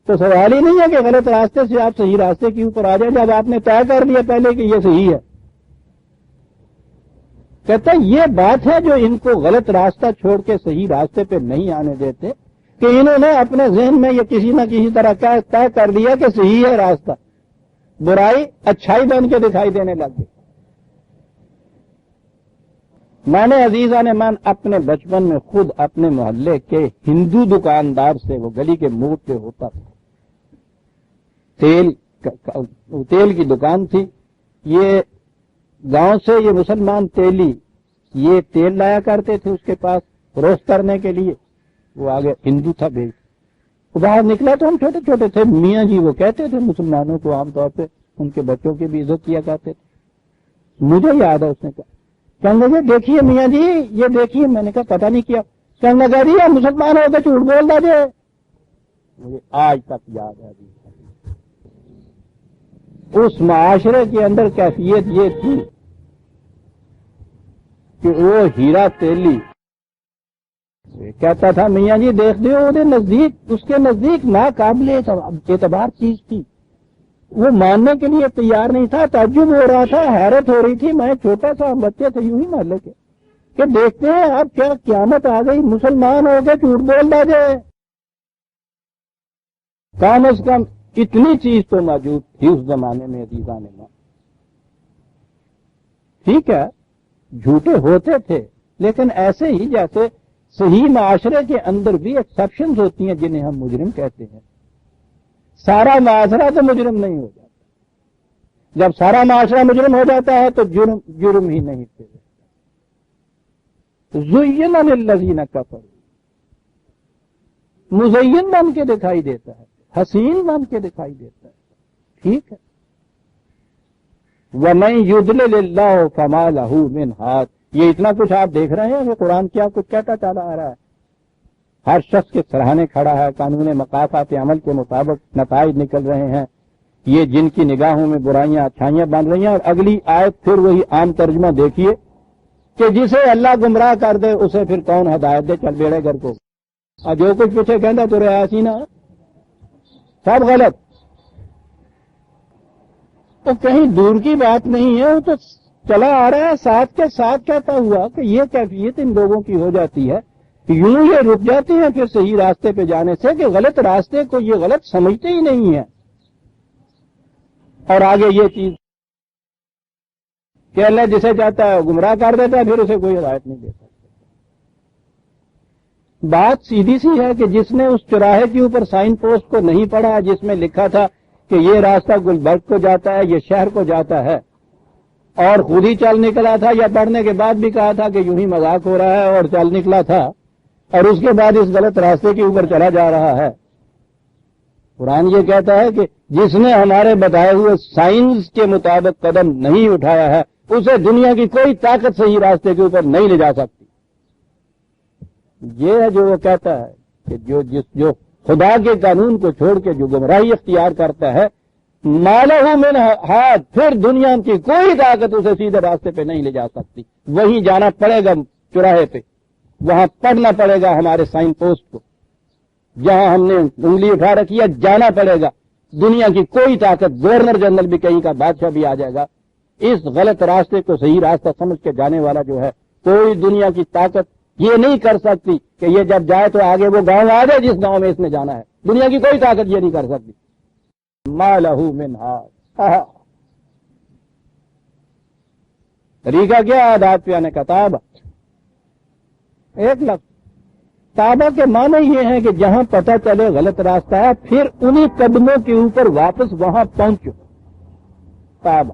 تو سوال ہی نہیں ہے کہ غلط راستے سے آپ صحیح راستے کے اوپر آ جائیں جب آپ نے طے کر لیا پہلے کہ یہ صحیح ہے. کہتا ہے یہ بات ہے جو ان کو غلط راستہ چھوڑ کے صحیح راستے پہ نہیں آنے دیتے کہ انہوں نے اپنے ذہن میں یہ کسی نہ کسی طرح طے کر لیا کہ صحیح ہے راستہ, برائی اچھائی بن کے دکھائی دینے لگ گئی. میں نے عزیزان من اپنے بچپن میں خود اپنے محلے کے ہندو دکاندار سے, وہ گلی کے موڑ پہ ہوتا تھا, تیل کی دکان تھی. یہ گاؤں سے یہ مسلمان تیلی یہ تیل لایا کرتے تھے اس کے پاس فروخت کرنے کے لیے. وہ آگے ہندو تھا بھائی, باہر نکلا تو ہم چھوٹے چھوٹے تھے. میاں جی وہ کہتے تھے مسلمانوں کو عام طور پہ ان کے بچوں کی بھی عزت کیا کرتے تھے. مجھے یاد ہے اس نے کہا, کہنے لگے دیکھیے میاں جی یہ دیکھیے. میں نے کہا پتہ نہیں کیا. کہنے لگا جی مسلمان ہو کے جھوٹ بول رہا جی. مجھے آج تک یاد ہے. اس معاشرے کے اندر کیفیت یہ تھی کہ وہ ہیرا تیلی کہتا تھا میاں جی دیکھ دیو وہ نزدیک, اس کے نزدیک ناقابل اعتبار چیز تھی. وہ ماننے کے لیے تیار نہیں تھا, تعجب ہو رہا تھا, حیرت ہو رہی تھی. میں چھوٹا سا بچے تھے یوں ہی محلے کے کہ دیکھتے ہیں اب کیا قیامت آ گئی, مسلمان ہو کے جھوٹ بول رہا جائے. کم از کم اتنی چیز تو موجود تھی اس زمانے میں عزیزان من. ٹھیک ہے جھوٹے ہوتے تھے لیکن ایسے ہی جیسے صحیح معاشرے کے اندر بھی ایکسیپشنز ہوتی ہیں جنہیں ہم مجرم کہتے ہیں. سارا معاشرہ تو مجرم نہیں ہو جاتا, جب سارا معاشرہ مجرم ہو جاتا ہے تو جرم ہی نہیں پھر زین للذین کفروا، مزین بن کے دکھائی دیتا ہے، حسین بن کے دکھائی دیتا ہے، ٹھیک ہے۔ وَمَن يُضْلِلِ اللَّهُ فَمَا لَهُ مِنْ هَادٍ، یہ اتنا کچھ آپ دیکھ رہے ہیں کہ قرآن کیا کچھ کہتا چلا آ رہا ہے، ہر شخص کے سراہنے کھڑا ہے، قانون مقاصد عمل کے مطابق نتائج نکل رہے ہیں، یہ جن کی نگاہوں میں برائیاں اچھائیاں بن رہی ہیں۔ اور اگلی آیت پھر وہی عام ترجمہ دیکھیے کہ جسے اللہ گمراہ کر دے اسے پھر کون ہدایت دے، چل بیڑے گھر کو، اور جو کچھ پیچھے کہنا تو ریاسی نا سب غلط، تو کہیں دور کی بات نہیں ہے، وہ تو چلا آ رہا ہے ساتھ کے ساتھ کہتا ہوا کہ یہ کیفیت ان لوگوں کی ہو جاتی ہے، یوں یہ رک جاتے ہیں پھر صحیح راستے پہ جانے سے کہ غلط راستے کو یہ غلط سمجھتے ہی نہیں ہیں، اور آگے یہ چیز کہ اللہ جسے چاہتا ہے گمراہ کر دیتا ہے، پھر اسے کوئی ہدایت نہیں دیتا۔ بات سیدھی سی ہے کہ جس نے اس چوراہے کے اوپر سائن پوسٹ کو نہیں پڑھا جس میں لکھا تھا کہ یہ راستہ گلبرگ کو جاتا ہے، یہ شہر کو جاتا ہے، اور خود ہی چل نکلا تھا، یا پڑھنے کے بعد بھی کہا تھا کہ یوں ہی مذاق ہو رہا ہے اور چل نکلا تھا، اور اس کے بعد اس غلط راستے کے اوپر چلا جا رہا ہے، قرآن یہ کہتا ہے کہ جس نے ہمارے بتائے ہوئے سائنس کے مطابق قدم نہیں اٹھایا ہے اسے دنیا کی کوئی طاقت صحیح راستے کے اوپر نہیں لے جا سکتی۔ یہ ہے جو وہ کہتا ہے کہ جو خدا کے قانون کو چھوڑ کے جو گمراہی اختیار کرتا ہے، مالہ من ہاتھ، پھر دنیا کی کوئی طاقت اسے سیدھے راستے پہ نہیں لے جا سکتی، وہیں جانا پڑے گا چوراہے پہ، وہاں پڑھنا پڑے گا ہمارے سائن پوسٹ کو، جہاں ہم نے انگلی اٹھا رکھی ہے جانا پڑے گا، دنیا کی کوئی طاقت، گورنر جنرل بھی کہیں کا بادشاہ بھی آ جائے گا، اس غلط راستے کو صحیح راستہ سمجھ کے جانے والا جو ہے، کوئی دنیا کی طاقت یہ نہیں کر سکتی کہ یہ جب جائے تو آگے وہ گاؤں آ جائے جس گاؤں میں اس نے جانا ہے، دنیا کی کوئی طاقت یہ نہیں کر سکتی۔ ما لہو من ہاد، طریقہ کیا آداب پہ آنے کا؟ تابہ، ایک لفظ تابہ کے معنی یہ ہے کہ جہاں پتہ چلے غلط راستہ ہے پھر انہی قدموں کے اوپر واپس وہاں پہنچو، تابہ۔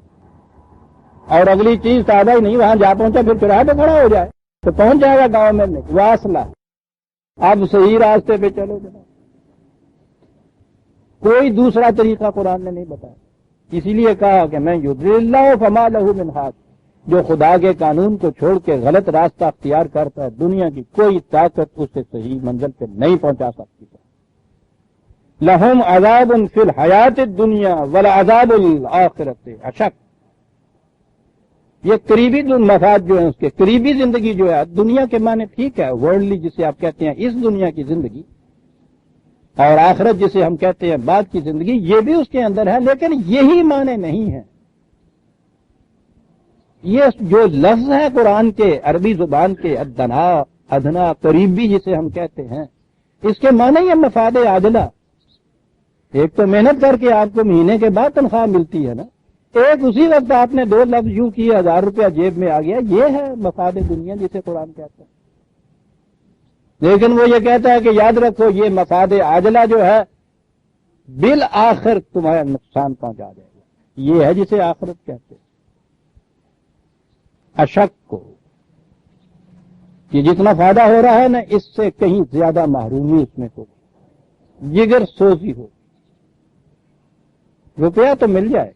اور اگلی چیز تابہ ہی نہیں، وہاں جا پہنچا پھر چوراہے پہ کھڑا ہو جائے تو پہنچ جائے گا گاؤں میں، واصلہ، اب صحیح راستے پہ چلو جناب۔ کوئی دوسرا طریقہ قرآن نے نہیں بتایا، اسی لیے کہا کہ میں یضلل اللہ فما لہ من ہاد، جو خدا کے قانون کو چھوڑ کے غلط راستہ اختیار کرتا ہے دنیا کی کوئی طاقت اسے صحیح منزل پہ نہیں پہنچا سکتی۔ لہم عذاب فی الحیات الدنیا ولعذاب الآخرۃ اشق، یہ قریبی جو مفاد جو ہیں اس کے قریبی زندگی جو ہے دنیا کے معنی ٹھیک ہے، ورلڈلی جسے آپ کہتے ہیں اس دنیا کی زندگی، اور آخرت جسے ہم کہتے ہیں بعد کی زندگی، یہ بھی اس کے اندر ہے، لیکن یہی معنی نہیں ہے۔ یہ جو لفظ ہے قرآن کے عربی زبان کے ادنا، ادنا، قریبی جسے ہم کہتے ہیں، اس کے معنی یہ مفاد عاجلہ، ایک تو محنت کر کے آپ کو مہینے کے بعد تنخواہ ملتی ہے نا، ایک اسی وقت آپ نے 2 لفظ یوں کیے 1000 روپیہ جیب میں آ گیا، یہ ہے مفاد دنیا جسے قرآن کہتا ہے۔ لیکن وہ یہ کہتا ہے کہ یاد رکھو یہ مفاد عاجلہ جو ہے بالآخر تمہارا نقصان پہنچا جائے گا، یہ ہے جسے آخرت کہتے ہیں۔ اشک کو یہ جتنا فائدہ ہو رہا ہے نا اس سے کہیں زیادہ محرومی اس میں ہوگی، جگر سوزی ہوگی، روپیہ تو مل جائے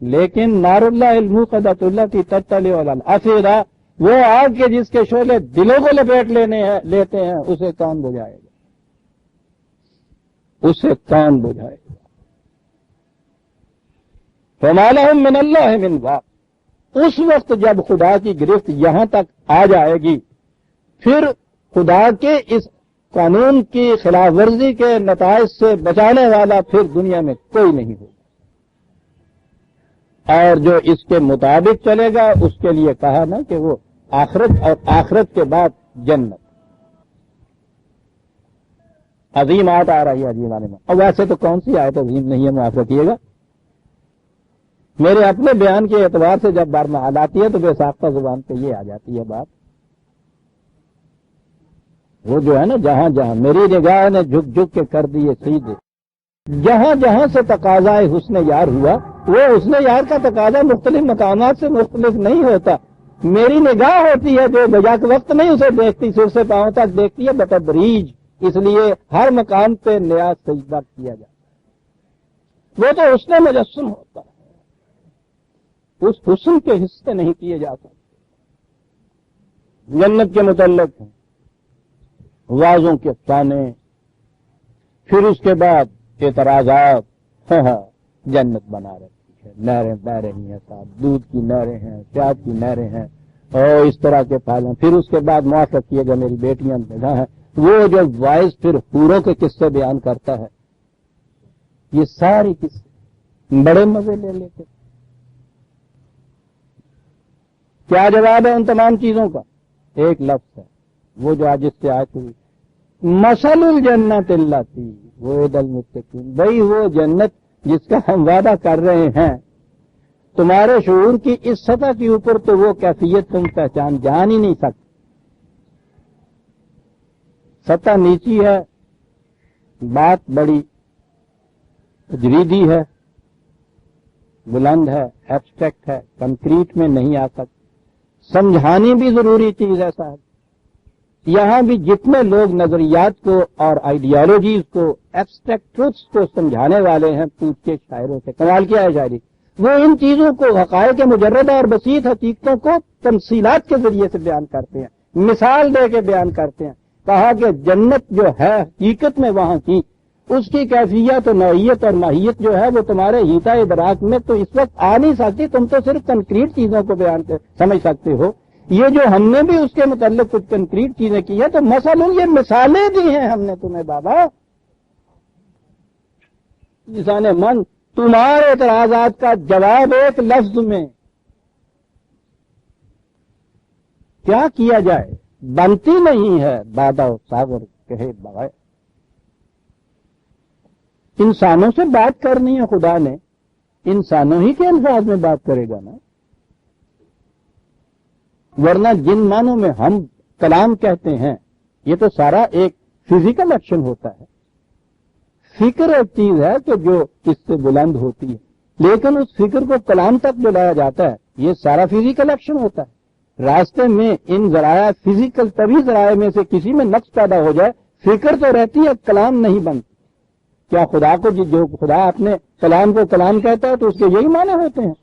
لیکن نار اللہ الموقدۃ التی تطلع علی الافئدہ، وہ آگ کے جس کے شعلے دلوں کو لپیٹ لیتے ہیں اسے کون بجھائے گا، اسے کون بجھائے گا؟ فما لہم من اللہ من واق، اس وقت جب خدا کی گرفت یہاں تک آ جائے گی پھر خدا کے اس قانون کی خلاف ورزی کے نتائج سے بچانے والا پھر دنیا میں کوئی نہیں ہوگا، اور جو اس کے مطابق چلے گا اس کے لیے کہا نا کہ وہ آخرت اور آخرت کے بعد جنت۔ عظیم آیت آ رہی ہے عظیم آنے میں، اور ویسے تو کون سی آیت عظیم نہیں ہے، معاف رکھیے گا، میرے اپنے بیان کے اعتبار سے جب بارمحال آتی ہے تو بے ساختہ زبان پہ یہ آ جاتی ہے بات، وہ جو ہے نا جہاں جہاں میری نگاہ نے جھک جھک کے کر دیے سیدھے، جہاں جہاں سے تقاضائے حسن یار ہوا وہ حسن یار کا تقاضا مختلف مقامات سے مختلف نہیں ہوتا. میری نگاہ ہوتی ہے جو بیک وقت نہیں اسے دیکھتی، سر سے پاؤں تک دیکھتی ہے بتدریج. اس لیے ہر مقام پہ نیا سجدہ کیا جاتا ہے. وہ تو حسن مجسم ہوتا ہے، اس حسن کے حصے نہیں کیے جا سکتے. جنت کے متعلق وعظوں کے افسانے، پھر اس کے بعد اعتراضات. جنت بنا رکھی ہے، نہریں بہ رہی ہیں، صاحب دودھ کی نہریں ہیں، پیاز کی نہریں ہیں، اور اس طرح کے پھل ہیں. پھر اس کے بعد معاف رکھیے گا میری بیٹیاں جگہ ہیں. وہ جو وائس پھر حوروں کے قصے بیان کرتا ہے، یہ ساری قصے بڑے مزے لے لیتے. کیا جواب ہے ان تمام چیزوں کا؟ ایک لفظ ہے، وہ جو آج اس سے آئے ہوئی مثل الجنت اللاتی وعد المتقین. بھائی وہ جنت جس کا ہم وعدہ کر رہے ہیں، تمہارے شعور کی اس سطح کے اوپر تو وہ کیفیت تم جان ہی نہیں سکتے. سطح نیچی ہے، بات بڑی تجریدی ہے، بلند ہے، ایبسٹریکٹ ہے، کنکریٹ میں نہیں آ سکتی. سمجھانی بھی ضروری چیز ہے صاحب. یہاں بھی جتنے لوگ نظریات کو اور آئیڈیالوجیز کو، ایبسٹریکٹ ٹروتھس کو سمجھانے والے ہیں پوچھ کے شاعروں سے، کمال کیا ہے شاعری، وہ ان چیزوں کو، حقائق مجردہ اور بسیط حقیقتوں کو تمثیلات کے ذریعے سے بیان کرتے ہیں، مثال دے کے بیان کرتے ہیں. کہا کہ جنت جو ہے حقیقت میں وہاں کی، اس کی کیفیت و نوعیت اور ماہیت جو ہے وہ تمہارے ہیتا ادراک میں تو اس وقت آ نہیں سکتی. تم تو صرف کنکریٹ چیزوں کو بیان سمجھ سکتے ہو. یہ جو ہم نے بھی اس کے متعلق کچھ کنکریٹ چیزیں کی ہیں، تو مثلا یہ مثالیں دی ہیں ہم نے تمہیں بابا. انسان من تمہارے اعتراضات کا جواب ایک لفظ میں کیا کیا جائے بنتی نہیں ہے. بادہ و ساغر کہے بغیر. انسانوں سے بات کرنی ہے خدا نے، انسانوں ہی کے الفاظ میں بات کرے گا نا، ورنہ جن معنوں میں ہم کلام کہتے ہیں یہ تو سارا ایک فزیکل ایکشن ہوتا ہے. فکر ایک چیز ہے کہ جو اس سے بلند ہوتی ہے، لیکن اس فکر کو کلام تک جو لایا جاتا ہے یہ سارا فزیکل ایکشن ہوتا ہے. راستے میں ان ذرائع فزیکل طبی ذرائع میں سے کسی میں نقص پیدا ہو جائے، فکر تو رہتی ہے، کلام نہیں بنتی. کیا خدا کو جو خدا اپنے کلام کو کلام کہتا ہے تو اس کے یہی معنی ہوتے ہیں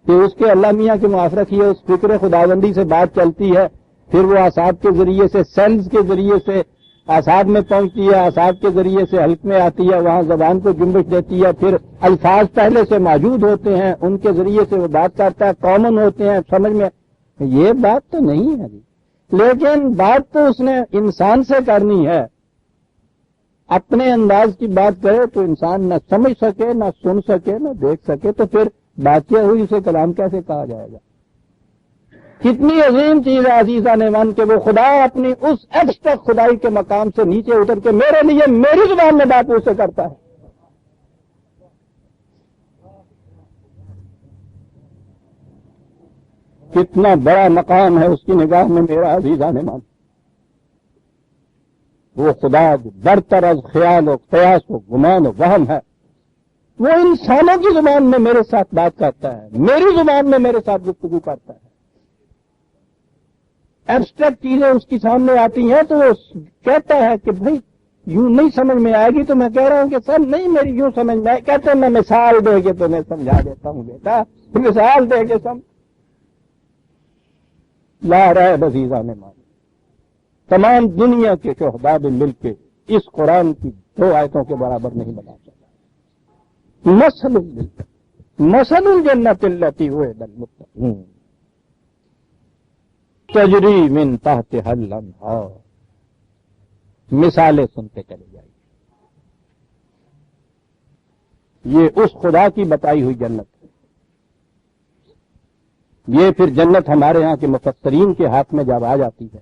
کہ اس کے اللہ میاں کی معافرت کی ہے، اس فکر خداوندی سے بات چلتی ہے، پھر وہ اعصاب کے ذریعے سے، سیلز کے ذریعے سے اعصاب میں پہنچتی ہے، اعصاب کے ذریعے سے حلق میں آتی ہے، وہاں زبان کو جنبش دیتی ہے، پھر الفاظ پہلے سے موجود ہوتے ہیں، ان کے ذریعے سے وہ بات کرتا ہے، کامن ہوتے ہیں سمجھ میں. یہ بات تو نہیں ہے، لیکن بات تو اس نے انسان سے کرنی ہے. اپنے انداز کی بات کرے تو انسان نہ سمجھ سکے، نہ سن سکے، نہ دیکھ سکے، تو پھر بات کیا ہوئی، اسے کلام کیسے کہا جائے گا؟ کتنی عظیم چیز ہے عزیزان من کہ وہ خدا اپنی اس ایبسٹریکٹ خدائی کے مقام سے نیچے اتر کے میرے لیے میری زبان میں بات اسے کرتا ہے. کتنا بڑا مقام ہے اس کی نگاہ میں میرا عزیزان من. وہ خدا جو برتر از خیال و قیاس و گمان و وہم ہے، وہ انسانوں کی زبان میں میرے ساتھ بات کرتا ہے، میری زبان میں میرے ساتھ گفتگو کرتا ہے. ایبسٹریکٹ چیزیں اس کی سامنے آتی ہیں تو وہ کہتا ہے کہ بھائی یوں نہیں سمجھ میں آئے گی، تو میں کہہ رہا ہوں کہ سر نہیں میری یوں سمجھ میں آئے. کہتے ہیں میں مثال دے کے تمہیں سمجھا دیتا ہوں بیٹا، مثال دے کے سمجھ. لا رہے عزیزان مان، تمام دنیا کے شہداء بھی مل کے اس قرآن کی 2 آیتوں کے برابر نہیں بنا سکتا. مثل الجنت التی وعد المتقین تجری من تحتہا الانہار. مثالیں سنتے چلے جائیے. یہ اس خدا کی بتائی ہوئی جنت ہے. یہ پھر جنت ہمارے ہاں کے مفسرین کے ہاتھ میں جب آ جاتی ہے،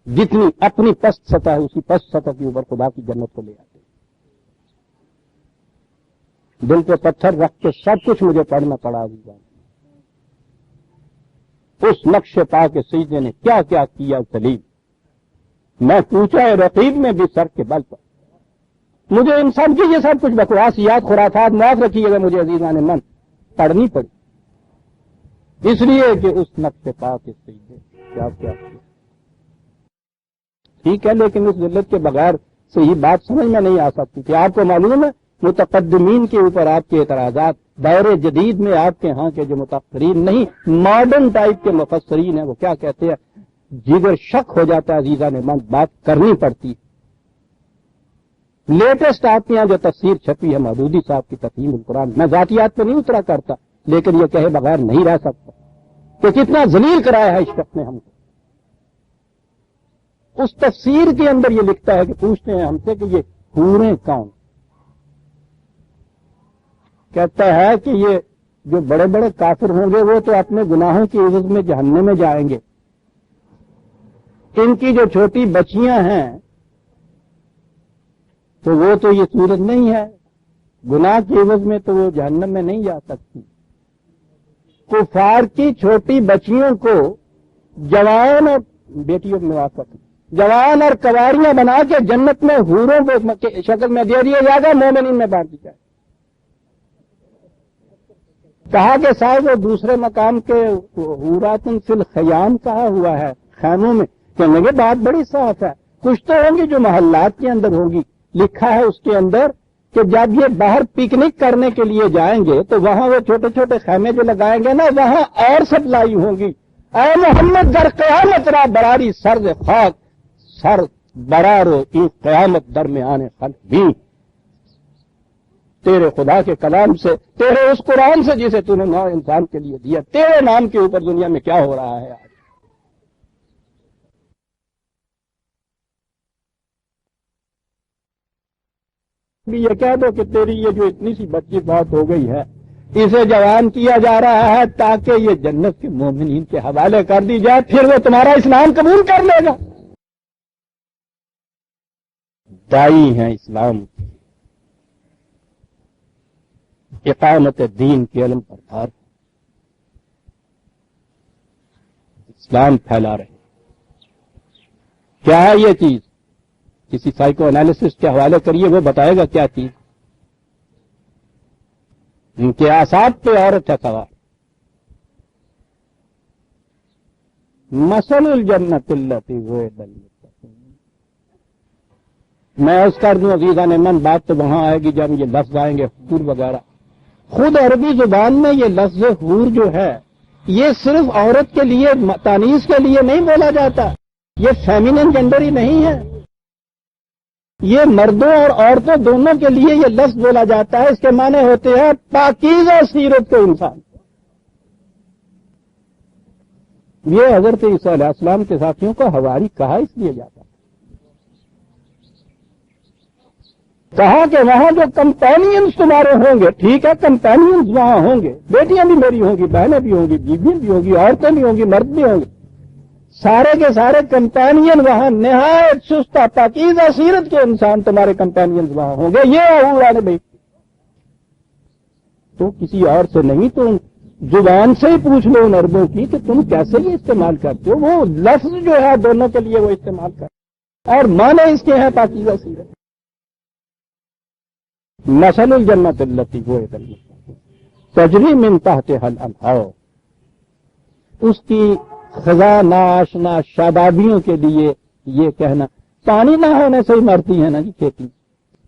جتنی اپنی پست سطح ہے اسی پست سطح کے اوپر خدا کی جنت کو لے آتے ہیں. دل پہ پتھر رکھ کے سب کچھ مجھے پڑھنا پڑا. اس نقش پا کے سیدے نے کیا کیا کیا سلیم. میں پوچھا رقیب میں بھی سر کے بل پر. مجھے ان سب کی یہ سب کچھ بکواسیات خرافات معاف رکھیے گا مجھے عزیزان من. پڑھنی پڑی، اس لیے کہ اس نقش پاک کے سجدے کیا کیا ٹھیک ہے، لیکن اس ذلت کے بغیر سے یہ بات سمجھ میں نہیں آ سکتی کہ آپ کو معلوم ہے متقدمین کے اوپر آپ کے اعتراضات، دور جدید میں آپ کے ہاں کے جو متاثرین نہیں ماڈرن ٹائپ کے مفسرین ہیں وہ کیا کہتے ہیں، جگر شک ہو جاتا ہے عزیزہ نے من بات کرنی پڑتی۔ لیٹسٹ آپ کے یہاں جو تفسیر چھپی ہے مودودی صاحب کی تفہیم القرآن، میں ذاتیات پہ نہیں اترا کرتا لیکن یہ کہے بغیر نہیں رہ سکتا کہ کتنا ذلیل کرایا ہے اس شخص نے ہم کو۔ اس تفسیر کے اندر یہ لکھتا ہے کہ پوچھتے ہیں ہم سے کہ یہ حوریں کون، کہتا ہے کہ یہ جو بڑے بڑے کافر ہوں گے وہ تو اپنے گناہوں کی عوض میں جہنم میں جائیں گے، ان کی جو چھوٹی بچیاں ہیں تو وہ تو یہ صورت نہیں ہے، گناہ کی عوض میں تو وہ جہنم میں نہیں جا سکتی۔ کفار کی چھوٹی بچیوں کو جوان اور بیٹیوں میں موافق جوان اور کواریاں بنا کے جنت میں حوروں کو شکل میں دے دیا جائے گا، مومنین میں بانٹ دی جائے۔ کہا کہ صاحب وہ دوسرے مقام کے حوراتن فی الخیام کہا ہوا ہے، خیموں میں، کہنے کے بات بڑی صاف ہے، کچھ تو ہوں گی جو محلات کے اندر ہوگی، لکھا ہے اس کے اندر کہ جب یہ باہر پکنک کرنے کے لیے جائیں گے تو وہاں وہ چھوٹے چھوٹے خیمے جو لگائیں گے نا وہاں اور سپلائی ہوں گی۔ اے محمد در قیامت را براری سرد خاک سر برارو این قیامت درمیان خلق بھی، تیرے خدا کے کلام سے، تیرے اس قرآن سے جسے تو نے نو انسان کے لیے دیا، تیرے نام کے اوپر دنیا میں کیا ہو رہا ہے آج۔ بھی یہ کہہ دو کہ تیری یہ جو اتنی سی بچی بات ہو گئی ہے اسے جوان کیا جا رہا ہے تاکہ یہ جنت کے مومنین کے حوالے کر دی جائے، پھر وہ تمہارا اسلام قبول کر لے گا۔ دائی ہیں اسلام اقامت دین کے علم پر دھار، اسلام پھیلا رہے۔ کیا ہے یہ چیز؟ کسی سائیکو انالیسس کے حوالے کریے، وہ بتائے گا کیا چیز۔ ان کے اعصاب پہ عورت ہے سوار۔ مثل الجنت التی وعد المتقین، میں اس کر دوں عزیزان من، بات تو وہاں آئے گی جب یہ لفظ آئیں گے حور وغیرہ۔ خود عربی زبان میں یہ لفظ حور جو ہے یہ صرف عورت کے لیے تانیث کے لیے نہیں بولا جاتا، یہ فیمینن جینڈر ہی نہیں ہے، یہ مردوں اور عورتوں دونوں کے لیے یہ لفظ بولا جاتا ہے۔ اس کے معنی ہوتے ہیں پاکیزہ سیرت کے انسان۔ یہ حضرت عیسیٰ علیہ السلام کے ساتھیوں کو حواری کہا اس لیے جاتا ہے، کہا کہ وہاں جو کمپینینز تمہارے ہوں گے، ٹھیک ہے کمپینینز وہاں ہوں گے، بیٹیاں بھی میری ہوں گی، بہنیں بھی ہوں گی، بیویاں بھی ہوں گی، عورتیں بھی ہوں گی، مرد بھی ہوں گے، سارے کے سارے کمپینین وہاں نہایت سستہ پاکیزہ سیرت کے انسان تمہارے کمپینینز وہاں ہوں گے۔ یہ حور نے بھائی تو کسی اور سے نہیں، تو زبان سے ہی پوچھ لو ان عربوں کی کہ تم کیسے یہ استعمال کرتے ہو، وہ لفظ جو ہے دونوں کے لیے وہ استعمال کرتے اور معنی اس کے ہیں پاکیزہ سیرت۔ مثل الجنت التی وعد المتقین تجری من تحتها الانہار، اس کی خزاں ناشنا شادابیوں کے لیے یہ کہنا، پانی نہ ہونے سے ہی مرتی ہے نا جی کھیتی،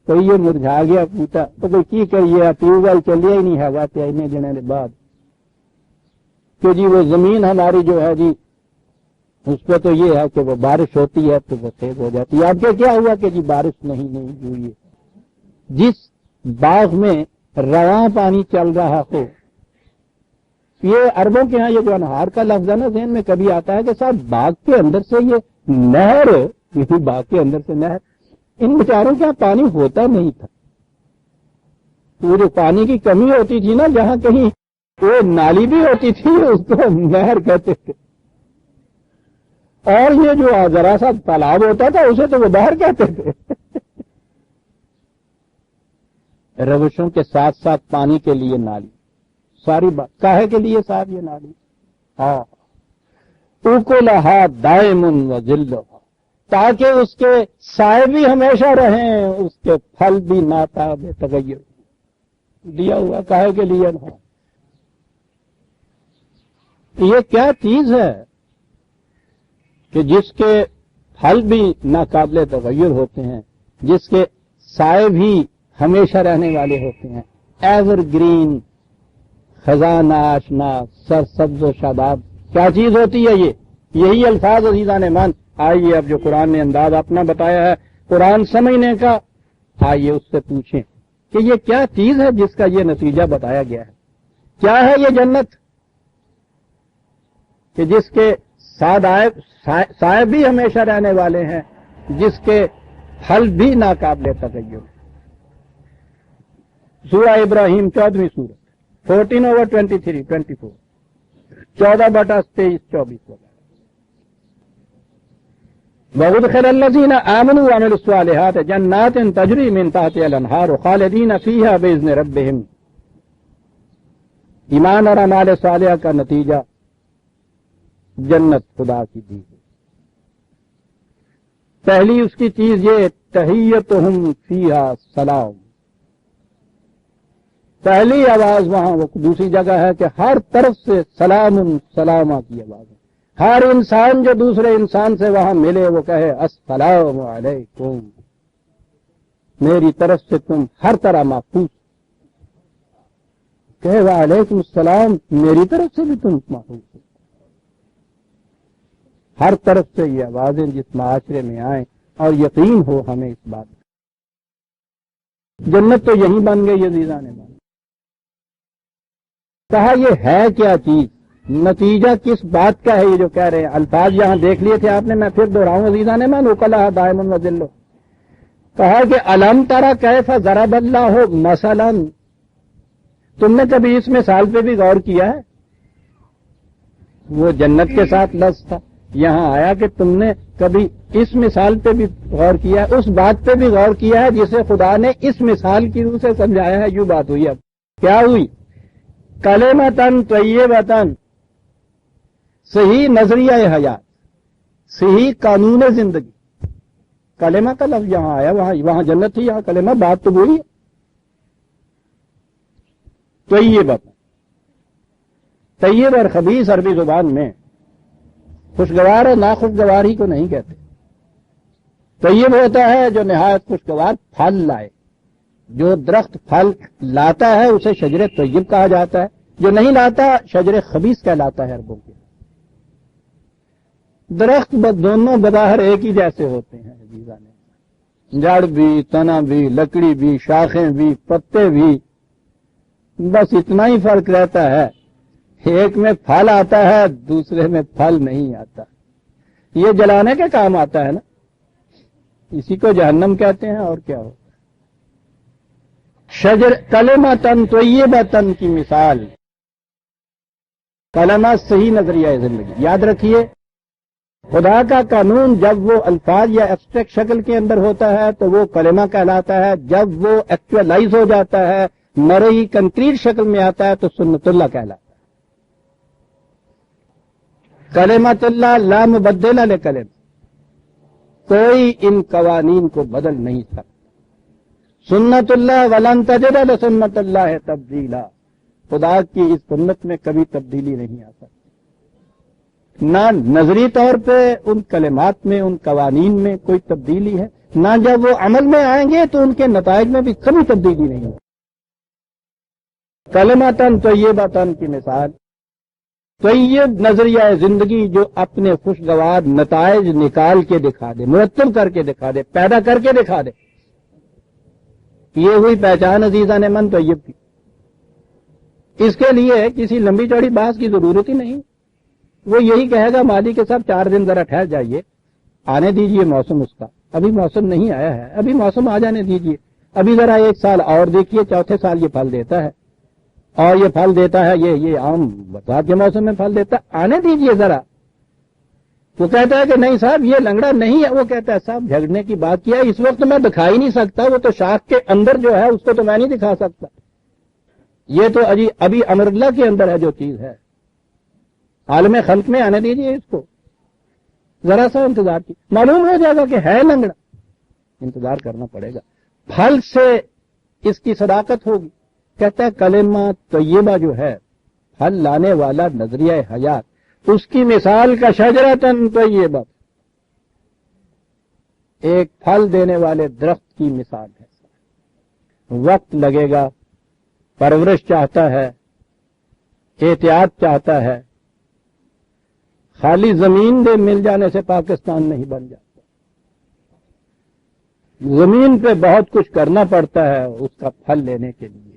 کوئی یہ مرجھا گیا پوتا تو کوئی کی کریے، ٹیوب ویل چلے ہی نہیں ہے اتنے دنوں کے بعد کہ جی وہ زمین ہماری جو ہے جی اس پہ تو یہ ہے کہ وہ بارش ہوتی ہے تو وہ تیز ہو جاتی ہے۔ اب کے کیا ہوا کہ جی بارش نہیں ہوئی ہے، جس باغ میں رواں پانی چل رہا ہو، یہ عربوں کے ہاں یہ جو انہار کا لفظ ہے نا ذہن میں کبھی آتا ہے کہ صاحب باغ کے اندر سے یہ نہر، کسی باغ کے اندر سے نہر، ان بیچاروں کے یہاں پانی ہوتا نہیں تھا، وہ جو پانی کی کمی ہوتی تھی نا جہاں کہیں وہ نالی بھی ہوتی تھی اس کو نہر کہتے تھے، اور یہ جو ذرا سا تالاب ہوتا تھا اسے تو وہ بہر کہتے تھے۔ روشوں کے ساتھ ساتھ پانی کے لیے نالی، ساری بات کاہے کے لیے صاحب یہ نالی، ہاں اکلھا دائم و ذلھا، تاکہ اس کے سائے بھی ہمیشہ رہیں، اس کے پھل بھی ناتاب تغیر، دیا ہوا کاہے کے لیے نہ، یہ کیا چیز ہے کہ جس کے پھل بھی ناقابل تغیر ہوتے ہیں، جس کے سائے بھی ہمیشہ رہنے والے ہوتے ہیں، ایور گرین، خزانہ آشنا، سر سبز و شاداب، کیا چیز ہوتی ہے یہ؟ یہی الفاظ عزیزان مان۔ آئیے اب جو قرآن نے انداز اپنا بتایا ہے قرآن سمجھنے کا، آئیے اس سے پوچھیں کہ یہ کیا چیز ہے جس کا یہ نتیجہ بتایا گیا ہے؟ کیا ہے یہ جنت کہ جس کے سائے بھی ہمیشہ رہنے والے ہیں، جس کے پھل بھی ناقابل تغیر؟ سورہ ابراہیم 14ویں سورت 14/23 14/23-24 وَأُدْخِلَ الَّذِينَ آمَنُوا وَعَمِلُوا الصَّالِحَاتِ جَنَّاتٍ تَجْرِي مِن تَحْتِهَا الْأَنْهَارُ خَالِدِينَ فِيهَا بِإِذْنِ رَبِّهِمْ۔ ایمان اور اعمال صالحہ کا نتیجہ جنت خدا کی دی ہے۔ پہلی اس کی چیز یہ تحیتہم فیہا سلام، پہلی آواز وہاں، وہ دوسری جگہ ہے کہ ہر طرف سے سلام سلامہ کی آواز ہے۔ ہر انسان جو دوسرے انسان سے وہاں ملے وہ کہے السلام علیکم، میری طرف سے تم ہر طرح محفوظ، کہے وعلیکم السلام، میری طرف سے بھی تم محفوظ ہو۔ ہر طرف سے یہ آوازیں جس معاشرے میں آئیں اور یقین ہو ہمیں اس بات جنت تو یہی بن گئی عزیزان مان۔ کہا یہ ہے کیا چیز، نتیجہ کس بات کا ہے یہ جو کہہ رہے ہیں؟ الفاظ یہاں دیکھ لیے تھے آپ نے، میں پھر دوہراؤں عزیزان مان، وکلھا دائم وذل۔ کہا کہ الم ترى کیف ضرب اللہ مثلا، تم نے کبھی اس مثال پہ بھی غور کیا ہے؟ وہ جنت کے ساتھ لفظ تھا، یہاں آیا کہ تم نے کبھی اس مثال پہ بھی غور کیا ہے، اس بات پہ بھی غور کیا ہے جسے خدا نے اس مثال کی روح سے سمجھایا ہے؟ یوں بات ہوئی۔ اب کیا ہوئی؟ کلمۃ طیبۃ، صحیح نظریہ حیات، صحیح قانون زندگی۔ کلمہ کا لفظ یہاں آیا، وہاں جنت تھی، یہاں کلمہ، بات تو وہی ہے۔ طیبۃ، طیب اور خبیث عربی زبان میں خوشگوار اور ناخوشگوار ہی کو نہیں کہتے۔ طیب ہوتا ہے جو نہایت خوشگوار پھل لائے، جو درخت پھل لاتا ہے اسے شجر طیب کہا جاتا ہے، جو نہیں لاتا شجر خبیث کہلاتا ہے عربوں کے۔ درخت دونوں بظاہر ایک ہی جیسے ہوتے ہیں عزیزان، جڑ بھی، تنا بھی، لکڑی بھی، شاخیں بھی، پتے بھی، بس اتنا ہی فرق رہتا ہے، ایک میں پھل آتا ہے دوسرے میں پھل نہیں آتا۔ یہ جلانے کے کام آتا ہے نا، اسی کو جہنم کہتے ہیں، اور کیا ہوتا ہے۔ شجر کلمۃ طیبۃ کی مثال، کلمہ صحیح نظریہ زندگی۔ یاد رکھیے خدا کا قانون جب وہ الفاظ یا ایبسٹریکٹ شکل کے اندر ہوتا ہے تو وہ کلمہ کہلاتا ہے، جب وہ ایکچولائز ہو جاتا ہے، مرئی کنکریٹ شکل میں آتا ہے تو سنت اللہ کہلاتا ہے۔ کلمۃ اللہ لا مبدل لکلمہ، کوئی ان قوانین کو بدل نہیں سکتا۔ سنت اللہ ولن تجد لسنت اللہ تبدیلا، خدا کی اس سنت میں کبھی تبدیلی نہیں آ سکتی، نہ نظری طور پہ ان کلمات میں، ان قوانین میں کوئی تبدیلی ہے، نہ جب وہ عمل میں آئیں گے تو ان کے نتائج میں بھی کبھی تبدیلی نہیں ہوگی۔ کلمۃ طیبۃ کی مثال، طیب نظریہ زندگی جو اپنے خوشگوار نتائج نکال کے دکھا دے، مرتب کر کے دکھا دے، پیدا کر کے دکھا دے، یہ ہوئی پہچان عزیزان من طیب کی۔ اس کے لیے کسی لمبی چوڑی بات کی ضرورت ہی نہیں، وہ یہی کہے گا مالی کے صاحب 4 دن ذرا ٹھہر جائیے، آنے دیجئے موسم اس کا، ابھی موسم نہیں آیا ہے، ابھی موسم آ جانے دیجئے، ابھی ذرا 1 سال اور دیکھیے، چوتھے سال یہ پھل دیتا ہے، اور یہ پھل دیتا ہے، یہ عام برسات کے موسم میں پھل دیتا ہے، آنے دیجئے ذرا۔ وہ کہتا ہے کہ نہیں صاحب یہ لنگڑا نہیں ہے، وہ کہتا ہے صاحب جھگڑنے کی بات کیا ہے، اس وقت میں دکھا ہی نہیں سکتا، وہ تو شاخ کے اندر جو ہے اس کو تو میں نہیں دکھا سکتا، یہ تو ابھی امر اللہ کے اندر ہے جو چیز ہے، عالم خلق میں آنے دیجئے اس کو، ذرا سا انتظار کی، معلوم ہو جائے گا کہ ہے لنگڑا، انتظار کرنا پڑے گا، پھل سے اس کی صداقت ہوگی۔ کہتا ہے کلمہ طیبہ جو ہے پھل لانے والا نظریہ حیات، اس کی مثال کا شجرتن طیبہ، ایک پھل دینے والے درخت کی مثال ہے. وقت لگے گا، پرورش چاہتا ہے، احتیاط چاہتا ہے. خالی زمین دے مل جانے سے پاکستان نہیں بن جاتا. زمین پہ بہت کچھ کرنا پڑتا ہے اس کا پھل لینے کے لیے.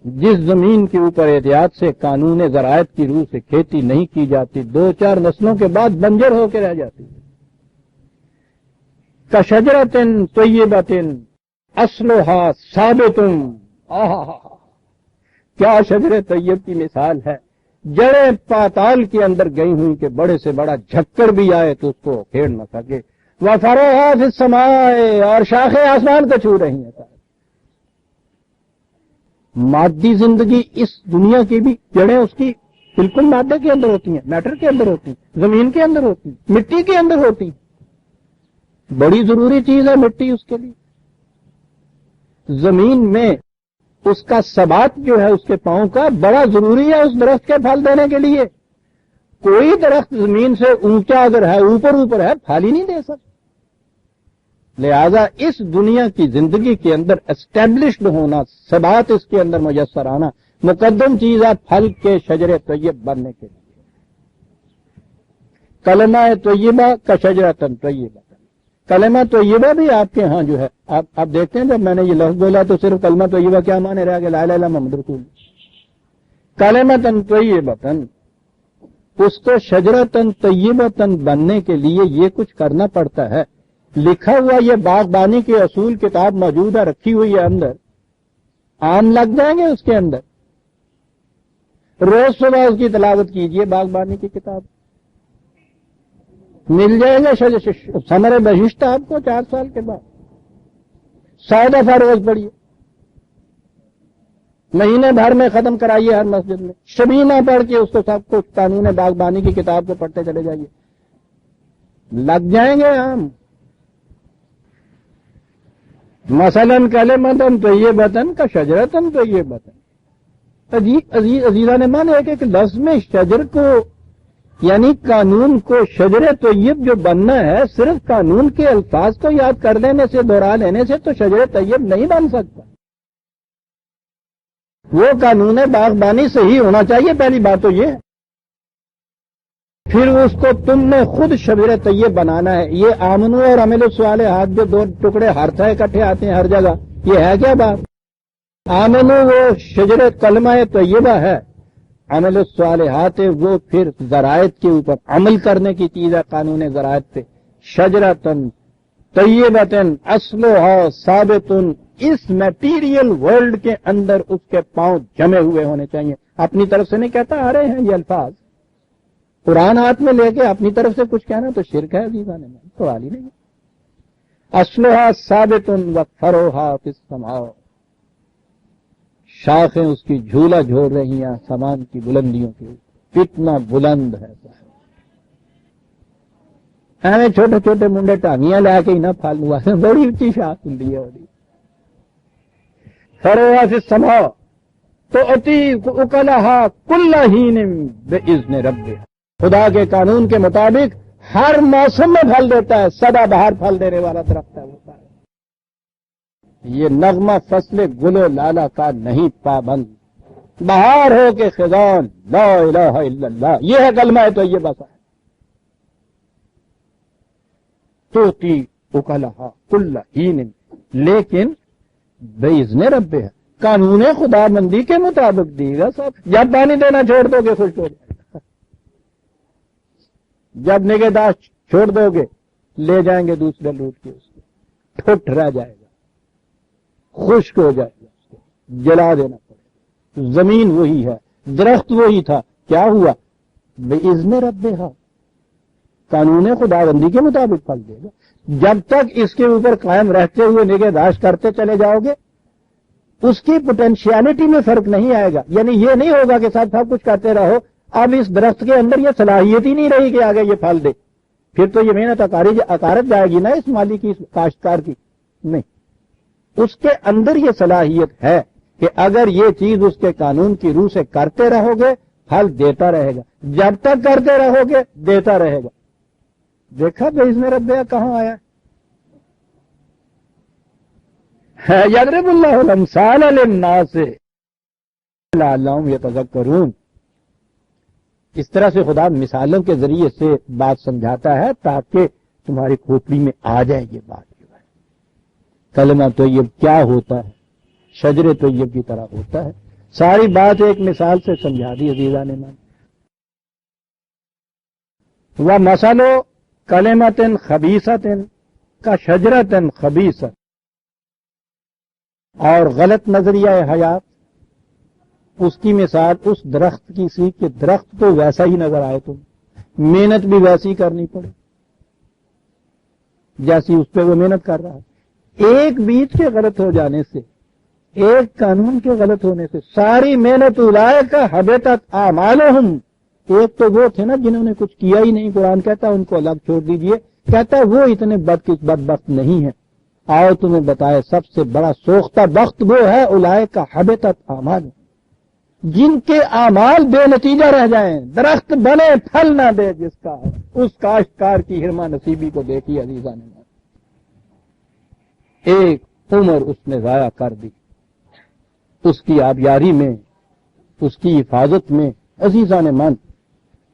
جس زمین کے اوپر احتیاط سے قانون زراعت کی روح سے کھیتی نہیں کی جاتی، 2-4 نسلوں کے بعد بنجر ہو کے رہ جاتی ہے. کشجرتن طیبتن اصلھا ثابت. کیا شجر طیب کی مثال ہے. جڑیں پاتال کے اندر گئی ہوئی کہ بڑے سے بڑا جھکڑ بھی آئے تو اس کو کھیڑ نہ سکے. وفرعھا فی السماء، اور شاخیں آسمان کو چھو رہی ہیں. مادی زندگی اس دنیا کی بھی جڑیں اس کی بالکل مادے کے اندر ہوتی ہیں، میٹر کے اندر ہوتی ہیں، زمین کے اندر ہوتی ہیں، مٹی کے اندر ہوتی ہیں. بڑی ضروری چیز ہے مٹی اس کے لیے. زمین میں اس کا ثبات جو ہے اس کے پاؤں کا بڑا ضروری ہے اس درخت کے پھل دینے کے لیے. کوئی درخت زمین سے اونچا اگر ہے، اوپر ہے، پھل ہی نہیں دے سکتا. لہذا اس دنیا کی زندگی کے اندر اسٹیبلشڈ ہونا، ثبات اس کے اندر میسر آنا مقدم چیز ہے پھل کے شجر طیب بننے کے لیے. کلمہ طیبہ کا شجرتن طیبہ. کلمہ طیبہ بھی آپ کے ہاں جو ہے آپ دیکھتے ہیں جب میں نے یہ لفظ بولا تو صرف کلمہ طیبہ کیا مانے رہ گیا، لا الہ الا اللہ محمد رسول. کلمۃ طیبۃ، اس کو شجرتن طیبۃ بننے کے لیے یہ کچھ کرنا پڑتا ہے. لکھا ہوا یہ باغبانی کے اصول کتاب موجود ہے، رکھی ہوئی ہے اندر. آم لگ جائیں گے اس کے اندر. روز صبح اس کی تلاوت کیجئے باغبانی کی کتاب، مل جائے گا ثمر بہشت آپ کو 4 سال کے بعد. 100 دفعہ روز پڑھیے، مہینے بھر میں ختم کرائیے ہر مسجد میں. شبینہ پڑھ کے اس کو سب کچھ قانون باغبانی کی کتاب کو پڑھتے چلے جائیے، لگ جائیں گے آم. مثلاً کلمۃ طیبۃ کا شجرتن طیبۃ. عزیزان مان ایک ایک لفظ میں شجر کو یعنی قانون کو شجر طیب جو بننا ہے، صرف قانون کے الفاظ کو یاد کر لینے سے، دوہرا لینے سے تو شجر طیب نہیں بن سکتا. وہ قانون باغبانی صحیح ہونا چاہیے، پہلی بات تو یہ ہے. پھر اس کو تم نے خود شجر طیب بنانا ہے. یہ آمنو اور عمل الصالحات جو 2 ٹکڑے ہر طرح اکٹھے آتے ہیں ہر جگہ، یہ ہے کیا بات؟ آمنو وہ شجر کلمہ طیبہ ہے، عمل الصالحات وہ پھر زراعت کے اوپر عمل کرنے کی چیز ہے، قانون زراعت پہ. شجرتن طیبتن اصلھا ثابت. اس میٹیریل ورلڈ کے اندر اس کے پاؤں جمے ہوئے ہونے چاہیے. اپنی طرف سے نہیں کہتا آ رہے ہیں یہ الفاظ، قرآن ہاتھ میں لے کے اپنی طرف سے کچھ کہنا تو شرک ہے عزیزان میں، سوال ہی نہیں. اصلھا ثابت وفرعھا فی السماء. شاخیں اس کی جھولا جھول رہی ہیں آسمان کی بلندیوں کے اوپر. کتنا بلند ہے صاحب. ہمیں چھوٹے چھوٹے منڈے ٹانگیاں لے کے ہی نہ پھل ہوا، بڑی اونچی شاخ ہندی ہے. فرعھا فی السماء تؤتی اکلھا کل حین باذن ربھا. خدا کے قانون کے مطابق ہر موسم میں پھل دیتا ہے، سدا بہار پھل دینے والا درخت ہے وہ. یہ نغمہ فصل گل و لالا کا نہیں پابند. بہار ہو کے خزان لا الہ الا اللہ، یہ ہے کلمہ طیبہ. تؤتی اکلھا کل حین، لیکن باذن ربھا، قانون خدا بندی کے مطابق دی گا. صاحب جب پانی دینا چھوڑ دو گے خشک ہو جائے گا. جب نگہداشت چھوڑ دو گے لے جائیں گے دوسرے لوٹ کے اس کو، ٹھٹ رہ جائے گا، خشک ہو جائے گا، اس کو جلا دینا پڑے گا. زمین وہی ہے، درخت وہی تھا، کیا ہوا؟ باذن ربھا، قانون خدا بندی کے مطابق پھل دے گا. جب تک اس کے اوپر قائم رہتے ہوئے نگہداشت کرتے چلے جاؤ گے اس کی پوٹینشیلٹی میں فرق نہیں آئے گا. یعنی یہ نہیں ہوگا کہ سب کچھ کرتے رہو، اب اس درخت کے اندر یہ صلاحیت ہی نہیں رہی کہ آگے یہ پھل دے. پھر تو یہ محنت اکارت جائے گی نا اس مالی کی، اس کاشتکار کی. نہیں، اس کے اندر یہ صلاحیت ہے کہ اگر یہ چیز اس کے قانون کی روح سے کرتے رہو گے پھل دیتا رہے گا، جب تک کرتے رہو گے دیتا رہے گا۔ دیکھا کہ اس میں ربیہ کہاں آیا ہے؟ یضرب اللہ الامثال للناس لعلہم یتذکرون۔ اس طرح سے خدا مثالوں کے ذریعے سے بات سمجھاتا ہے تاکہ تمہاری کھوپڑی میں آ جائے یہ بات جو ہے۔ کلمہ طیب کیا ہوتا ہے، شجر طیب کی طرح ہوتا ہے۔ ساری بات ایک مثال سے سمجھا دی عزیزان من۔ وَمَثَلُ کلمۃ خبیثۃ کشجرۃ خبیثۃ، اور غلط نظریہ حیات اس کی مثال اس درخت کی سی کہ درخت تو ویسا ہی نظر آئے، تم محنت بھی ویسی کرنی پڑے جیسی اس پہ وہ محنت کر رہا ہے۔ ایک بیج کے غلط ہو جانے سے، ایک قانون کے غلط ہونے سے ساری محنت اولئک حبطت اعمالہم۔ ایک تو وہ تھے نا جنہوں نے کچھ کیا ہی نہیں، قرآن کہتا ہے ان کو الگ چھوڑ دیجئے، کہتا ہے وہ اتنے بدبخت نہیں ہیں۔ آؤ تمہیں بتائے سب سے بڑا سوختہ بخت وہ ہے اولئک حبطت اعمالہم، جن کے اعمال بے نتیجہ رہ جائیں، درخت بنے پھل نہ دے جس کا، اس کاشتکار کی ہرما نصیبی کو دیکھی عزیزان۔ ایک عمر اس نے ضائع کر دی اس کی آبیاری میں، اس کی حفاظت میں۔ عزیزان من،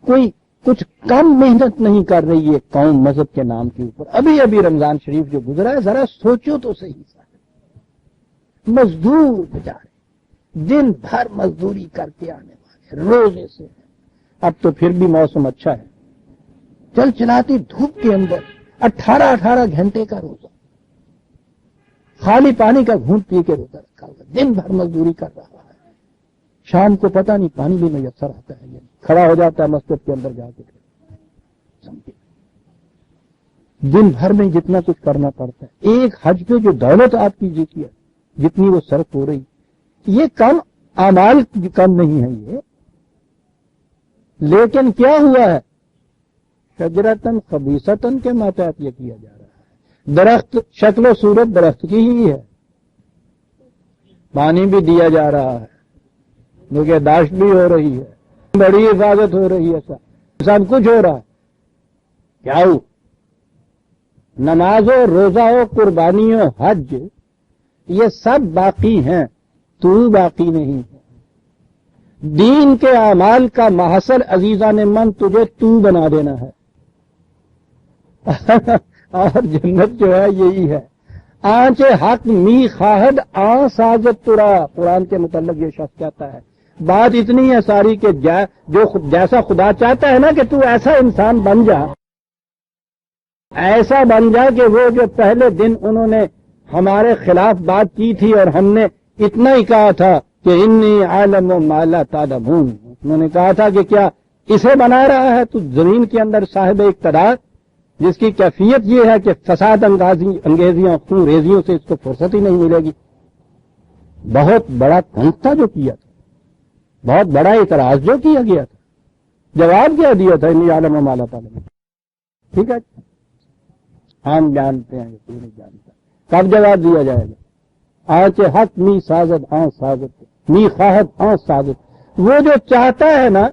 کوئی کچھ کم محنت نہیں کر رہی ہے قوم مذہب کے نام کے اوپر۔ ابھی ابھی رمضان شریف جو گزرا ہے، ذرا سوچو تو صحیح سا، مزدور بیچارے دن بھر مزدوری کر کے آنے والے روزے سے، اب تو پھر بھی موسم اچھا ہے، چل چلاتی دھوپ کے اندر 18 گھنٹے کا روزہ، خالی پانی کا گھونٹ پی کے روزہ رکھا ہوا، دن بھر مزدوری کر رہا ہے، شام کو پتہ نہیں پانی بھی میسر آتا ہے یا کھڑا ہو جاتا ہے مسجد کے اندر جا کے، سمجھے دن بھر میں جتنا کچھ کرنا پڑتا ہے۔ ایک حج پہ جو دولت آپ کی جیتی ہے، جتنی وہ صرف ہو رہی، یہ کم اعمال کم نہیں ہے یہ، لیکن کیا ہوا ہے؟ شجرتن خبیثتن کے ماتحت یہ کیا جا رہا ہے۔ درخت شکل و صورت درخت کی ہی ہے، پانی بھی دیا جا رہا ہے، نگہداشت بھی ہو رہی ہے، بڑی حفاظت ہو رہی ہے، سب کچھ ہو رہا ہے۔ کیا ہو؟ نماز ہو، روزہ ہو، قربانی ہو، حج، یہ سب باقی ہیں، تو باقی نہیں ہے۔ دین کے اعمال کا محصر عزیزان من تجھے تو بنا دینا ہے اور جنت جو ہے یہی ہے۔ آنچ حق می خواہد آن سازت ترا، قرآن کے متعلق یہ شخص کہتا ہے۔ بات اتنی ہے ساری کہ جیسا خدا چاہتا ہے نا کہ تو ایسا انسان بن جا، ایسا بن جا کہ وہ جو پہلے دن انہوں نے ہمارے خلاف بات کی تھی اور ہم نے اتنا ہی کہا تھا کہ انی عالم ما لا تعلمون، انہوں نے کہا تھا کہ کیا اسے بنا رہا ہے تو زمین کے اندر صاحب اقتدار، جس کی کیفیت یہ ہے کہ فساد انگیزیاں خون ریزیوں سے اس کو فرصت ہی نہیں ملے گی۔ بہت بڑا کنت تھا جو کیا تھا، بہت بڑا اعتراض جو کیا گیا تھا، جواب کیا دیا تھا انی عالم ما لا تعلمون۔ ٹھیک ہے، ہم جانتے ہیں کہ تو نہیں جانتا، کب جواب دیا جائے گا؟ آنچ حق می سازد آن سازد می خواہد آن سازد۔ وہ جو چاہتا ہے نا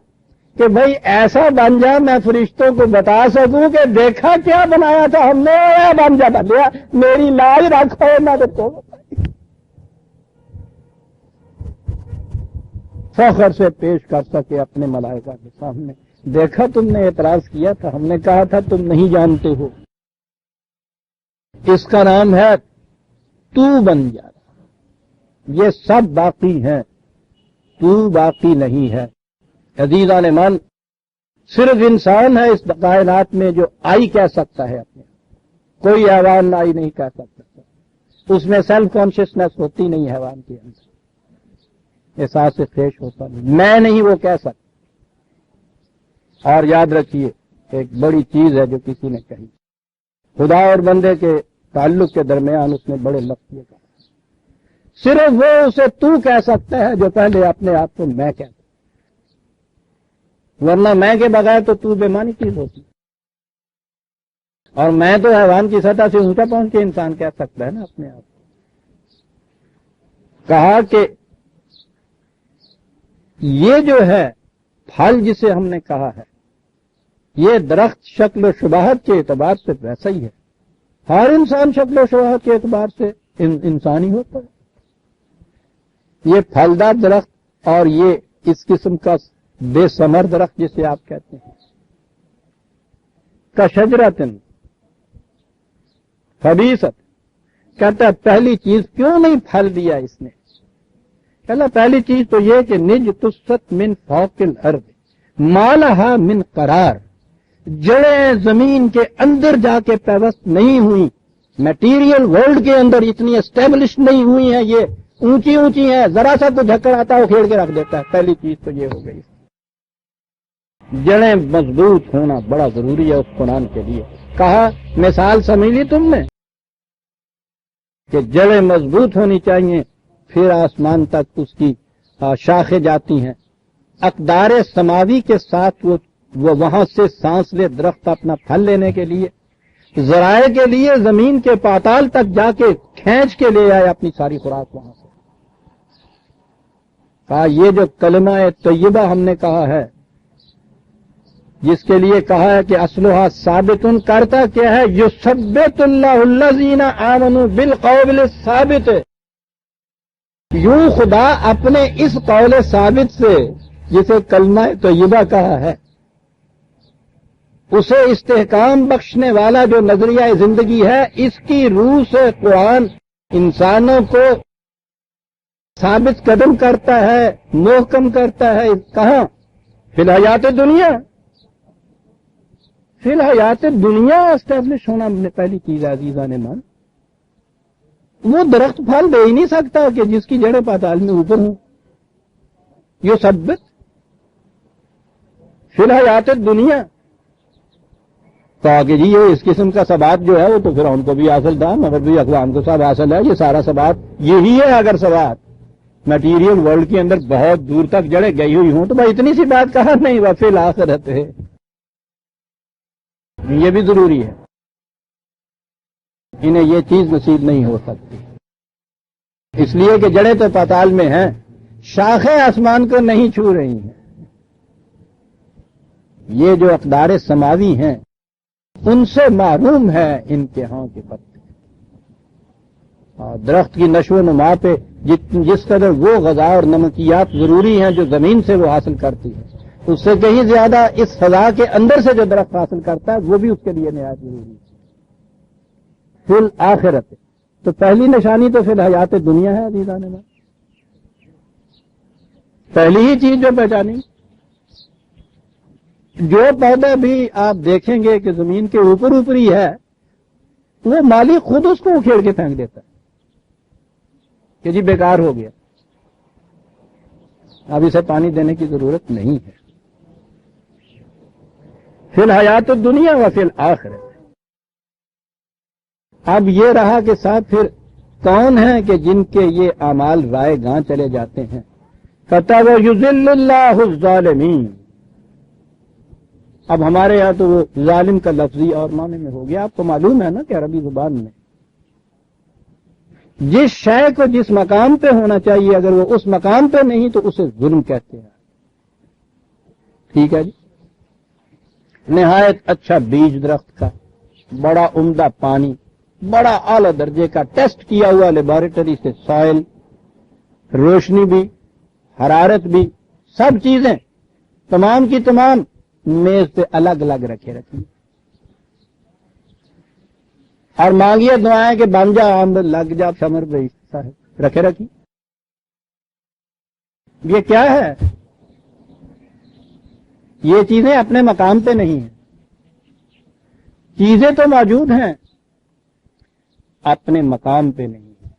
کہ بھئی ایسا بن جا میں فرشتوں کو بتا سکوں کہ دیکھا کیا بنایا تھا ہم نے، بن جا بلیا میری لاج رکھو نہ تو فخر سے پیش کر سکے اپنے ملائکہ کے سامنے، دیکھا تم نے اعتراض کیا تھا، ہم نے کہا تھا تم نہیں جانتے ہو۔ اس کا نام ہے تو بن جا۔ یہ سب باقی ہیں، تو باقی نہیں ہے۔ عزیزان من، صرف انسان ہے اس کائنات میں جو آئی کہہ سکتا ہے اپنے، کوئی حیوان آئی نہیں کہہ سکتا، اس میں سیلف کانشیسنیس ہوتی نہیں حیوان کے اندر، احساس خیش ہوتا نہیں، میں نہیں وہ کہہ سکتا۔ اور یاد رکھیے ایک بڑی چیز ہے جو کسی نے کہی، خدا اور بندے کے تعلق کے درمیان اس نے بڑے لفظ یہ کہا، صرف وہ اسے تو کہہ سکتا ہے جو پہلے اپنے آپ کو میں کہتا، ورنہ میں کے بغیر تو بے معنی چیز ہوتی، اور میں تو حیوان کی سطح سے اونچا پہنچ کے انسان کہہ سکتا ہے نا اپنے آپ کو۔ کہا کہ یہ جو ہے پھل جسے ہم نے کہا ہے یہ درخت شکل و شباہت کے اعتبار سے ویسا ہی ہے. ہر انسان شکل و شباہت کے اعتبار سے انسان ہی ہوتا ہے. یہ پھلدار درخت اور یہ اس قسم کا بے ثمر درخت جسے آپ کہتے ہیں کشجرتن خبیثت، کہتا ہے پہلی چیز کیوں نہیں پھل دیا اس نے؟ پہلی چیز تو یہ کہ نج تست من فوق الارض ما لها من قرار، جڑیں زمین کے اندر جا کے پیوست نہیں ہوئی، میٹیریل ورلڈ کے اندر اتنی اسٹیبلش نہیں ہوئی ہیں، یہ اونچی اونچی ہیں، ذرا سا تو جھکڑ آتا ہے وہ کھیڑ کے رکھ دیتا ہے. پہلی چیز تو یہ ہو گئی. جڑیں مضبوط ہونا بڑا ضروری ہے اس قرآن کے لیے. کہا مثال سمجھ لی تم نے کہ جڑیں مضبوط ہونی چاہیے، پھر آسمان تک اس کی شاخیں جاتی ہیں. اقدار سماوی کے ساتھ وہ وہاں سے سانس لے درخت اپنا پھل لینے کے لیے، ذرائع کے لیے زمین کے پاتال تک جا کے کھینچ کے لے آئے اپنی ساری خوراک وہاں سے. کہا یہ جو کلمہ طیبہ ہم نے کہا ہے، جس کے لیے کہا ہے کہ اصلھا ثابت، کرتا کیا ہے؟ یثبت اللہ الذین آمنوا بالقول الثابت. یوں خدا اپنے اس قول ثابت سے جسے کلمہ طیبہ کہا ہے اسے استحکام بخشنے والا جو نظریہ زندگی ہے، اس کی روح سے قرآن انسانوں کو ثابت قدم کرتا ہے، محکم کرتا ہے. کہاں؟ فی الحیات دنیا. فی الحیات دنیا اسٹیبلش ہونا پہلی چیز ہے عزیزان مان. وہ درخت پھل دے ہی نہیں سکتا کہ جس کی جڑیں پاتال میں اوپر ہوں. یہ ثبت فی الحیات دنیا. کہا کہ جی یہ اس قسم کا ثبات جو ہے وہ تو پھر ان کو بھی حاصل تھا، مگر بھی اقوام کو سب حاصل ہے. یہ سارا ثبات یہی ہے. اگر ثبات میٹیریل ورلڈ کے اندر بہت دور تک جڑیں گئی ہوئی ہوں تو بھائی اتنی سی بات کہا نہیں، وہ فی الآخرت ہے. یہ بھی ضروری ہے. انہیں یہ چیز نصیب نہیں ہو سکتی اس لیے کہ جڑیں تو پاتال میں ہیں، شاخیں آسمان کو نہیں چھو رہی ہیں. یہ جو اقدار سماوی ہیں ان سے معروم ہے ان کے ہاں کے پتے. اور درخت کی نشو و نما پہ جس قدر وہ غذا اور نمکیات ضروری ہیں جو زمین سے وہ حاصل کرتی ہے، اس سے کہیں زیادہ اس فضا کے اندر سے جو درخت حاصل کرتا ہے وہ بھی اس کے لیے نہایت ضروری ہے. فی الآخرت تو پہلی نشانی تو فی الحیات دنیا ہے عزیزان نے. پہلی ہی چیز جو پہچانی. جو پودا بھی آپ دیکھیں گے کہ زمین کے اوپر اوپری ہے، وہ مالی خود اس کو اکھیڑ کے پھینک دیتا ہے کہ جی بیکار ہو گیا، اب اسے پانی دینے کی ضرورت نہیں ہے. فی الحیات الدنیا و فی الآخرت. اب یہ رہا کہ ساتھ پھر کون ہیں کہ جن کے یہ اعمال رائے گاں چلے جاتے ہیں؟ کتب یذل اللہ الظالمین. اب ہمارے یہاں تو وہ ظالم کا لفظی اور معنی میں ہو گیا. آپ کو معلوم ہے نا کہ عربی زبان میں جس شے کو جس مقام پہ ہونا چاہیے اگر وہ اس مقام پہ نہیں تو اسے ظلم کہتے ہیں. ٹھیک ہے جی. نہایت اچھا بیج درخت کا، بڑا عمدہ پانی، بڑا اعلی درجے کا ٹیسٹ کیا ہوا لیبارٹری سے سائل، روشنی بھی، حرارت بھی، سب چیزیں تمام کی تمام میز پہ الگ الگ رکھی اور مانگیے دعائیں کہ بن جا آمد لگ جا سمر بھائی رکھے رکھی. یہ کیا ہے؟ یہ چیزیں اپنے مقام پہ نہیں ہیں. چیزیں تو موجود ہیں، اپنے مقام پہ نہیں ہیں.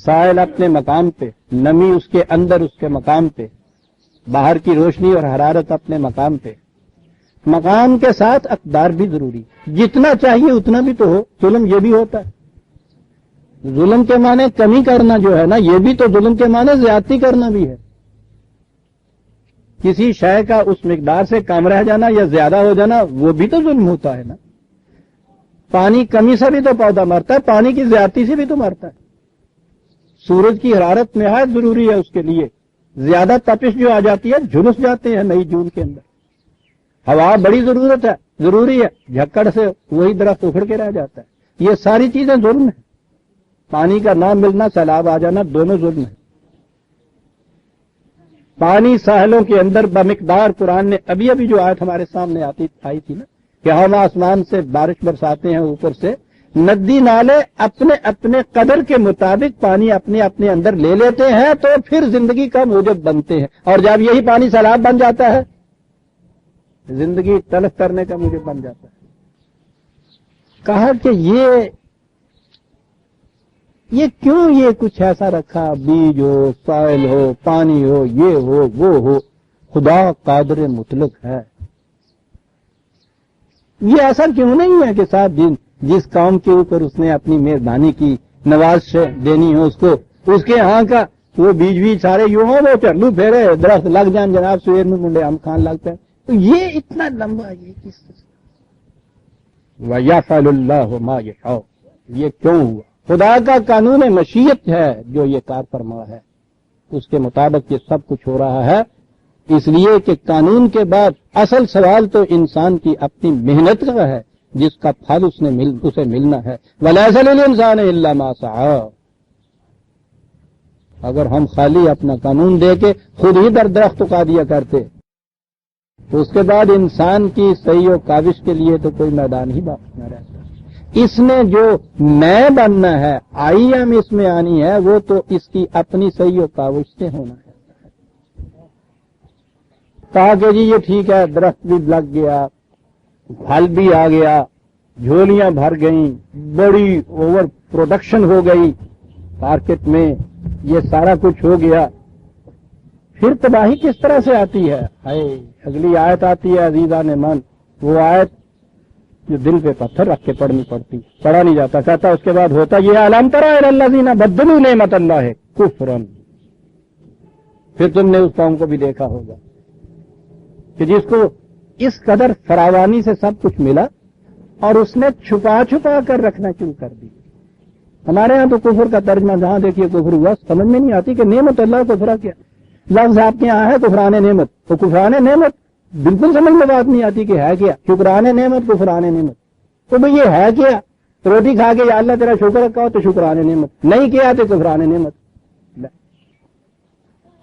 سائل اپنے مقام پہ، نمی اس کے اندر اس کے مقام پہ، باہر کی روشنی اور حرارت اپنے مقام پہ. مقام کے ساتھ اقدار بھی ضروری. جتنا چاہیے اتنا بھی تو ہو. ظلم یہ بھی ہوتا ہے. ظلم کے معنی کمی کرنا جو ہے نا، یہ بھی تو ظلم کے معنی زیادتی کرنا بھی ہے. کسی شے کا اس مقدار سے کم رہ جانا یا زیادہ ہو جانا وہ بھی تو ظلم ہوتا ہے نا. پانی کمی سے بھی تو پودا مرتا ہے، پانی کی زیادتی سے بھی تو مرتا ہے. سورج کی حرارت نہایت ضروری ہے اس کے لیے، زیادہ تپش جو آ جاتی ہے جھلس جاتے ہیں مئی جون کے اندر. ہوا بڑی ضروری ہے, جھکڑ سے وہی درخت اکھڑ کے رہ جاتا ہے. یہ ساری چیزیں ظلم ہیں. پانی کا نہ ملنا, سیلاب آ جانا, دونوں ظلم ہیں. پانی ساحلوں کے اندر بمقدار, قرآن نے ابھی جو آیت ہمارے سامنے آئی تھی نا کہ ہم آسمان سے بارش برساتے ہیں, اوپر سے ندی نالے اپنے اپنے قدر کے مطابق پانی اپنے اپنے اندر لے لیتے ہیں تو پھر زندگی کا موجب بنتے ہیں. اور جب یہی پانی سیلاب بن جاتا ہے, زندگی تلف کرنے کا موجب بن جاتا ہے. کہا کہ یہ کیوں یہ کچھ ایسا رکھا, بیج ہو, سائل ہو, پانی ہو, یہ ہو, وہ ہو, خدا قادر مطلق ہے. یہ ایسا کیوں نہیں ہے کہ صاحب جس قوم کے اوپر اس نے اپنی مہربانی کی, نواز دینی ہو اس کو, اس کے ہاں کا وہ بیج سارے یوں ہو, وہ چلو پھیرے, درخت لگ جائیں جناب, سویر میں منڈے ہم کھان لگتے ہیں. تو یہ اتنا لمبا, یہ کس وَيَفْعَلُ اللَّهُ مَا يَشَاءُ, یہ کیوں ہوا؟ خدا کا قانون مشیت ہے جو یہ کار فرما ہے, اس کے مطابق یہ سب کچھ ہو رہا ہے. اس لیے کہ قانون کے بعد اصل سوال تو انسان کی اپنی محنت کا ہے, جس کا پھل اسے ملنا ہے. وَلَيْسَ لِلْإِنسَانِ إِلَّا مَا سَعَىٰ. اگر ہم خالی اپنا قانون دے کے خود ہی درخت اگا دیا کرتے تو اس کے بعد انسان کی صحیح و کاوش کے لیے تو کوئی میدان ہی باقی نہ رہتا. اس نے جو میں بننا ہے, آئی ایم اس میں آنی ہے, وہ تو اس کی اپنی صحیح و کاوش سے ہونا ہے. کہا کہ جی یہ ٹھیک ہے, درخت بھی لگ گیا, پھل بھی آ گیا, جھولیاں بھر گئیں, بڑی اوور پروڈکشن ہو گئی مارکیٹ میں, یہ سارا کچھ ہو گیا. پھر تباہی کس طرح سے آتی ہے؟ اگلی آیت آتی ہے عزیزان من, وہ آیت جو دل پہ پتھر رکھ کے پڑھنی پڑتی, پڑھا نہیں جاتا. کہتا اس کے بعد ہوتا یہ الم تری الی الذین بدلوا نعمت اللہ کفرا. پھر تم نے اس قوم کو بھی دیکھا ہوگا کہ جس کو اس قدر فراوانی سے سب کچھ ملا اور اس نے چھپا کر رکھنا شروع کر دی. ہمارے ہاں تو کفر کا ترجمہ جہاں دیکھیے کفر ہوا, سمجھ میں نہیں آتی کہ نعمت اللہ کفرا کیا لفظ آپ کے یہاں ہے, کفران نعمت. تو کفران نعمت بالکل سمجھ میں بات نہیں آتی کہ ہے کیا, شکران نعمت, کفران نعمت. تو بھئی یہ ہے کیا؟ روٹی کھا کے یا اللہ تیرا شکر رکھا ہو تو شکران نعمت, نہیں کیا تو کفران نعمت.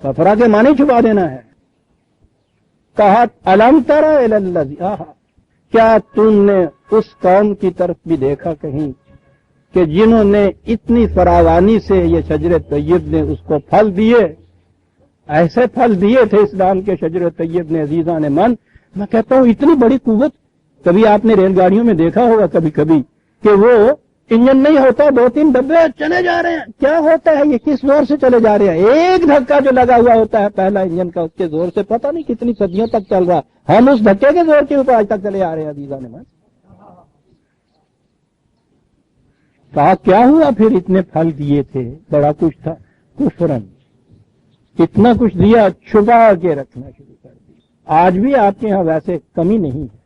کفرا کے معنی چھپا دینا ہے. کہا الم تری الی الذین, کیا تم نے اس قوم کی طرف بھی دیکھا کہیں کہ جنہوں نے اتنی فراوانی سے یہ شجر طیب نے اس کو پھل دیے, ایسے پھل دیے تھے اسلام کے شجر طیب نے عزیزان من. میں کہتا ہوں اتنی بڑی قوت. کبھی آپ نے ریل گاڑیوں میں دیکھا ہوگا کبھی کہ وہ انجن نہیں ہوتا, 2-3 ڈبے چلے جا رہے ہیں. کیا ہوتا ہے یہ, کس زور سے چلے جا رہے ہیں؟ ایک دھکا جو لگا ہوا ہوتا ہے پہلا انجن کا, اس کے زور سے پتہ نہیں کتنی صدیوں تک چل رہا. ہم اس دھکے کے زور کے اوپر آج تک چلے آ رہے ہیں عزیزان من. کہا کیا ہوا پھر اتنے پھل دیے تھے, بڑا کچھ تھا, کفرن, اتنا کچھ دیا, چھپا کے رکھنا شروع کر دیا. آج بھی آپ کے ہاں ویسے کمی نہیں ہے.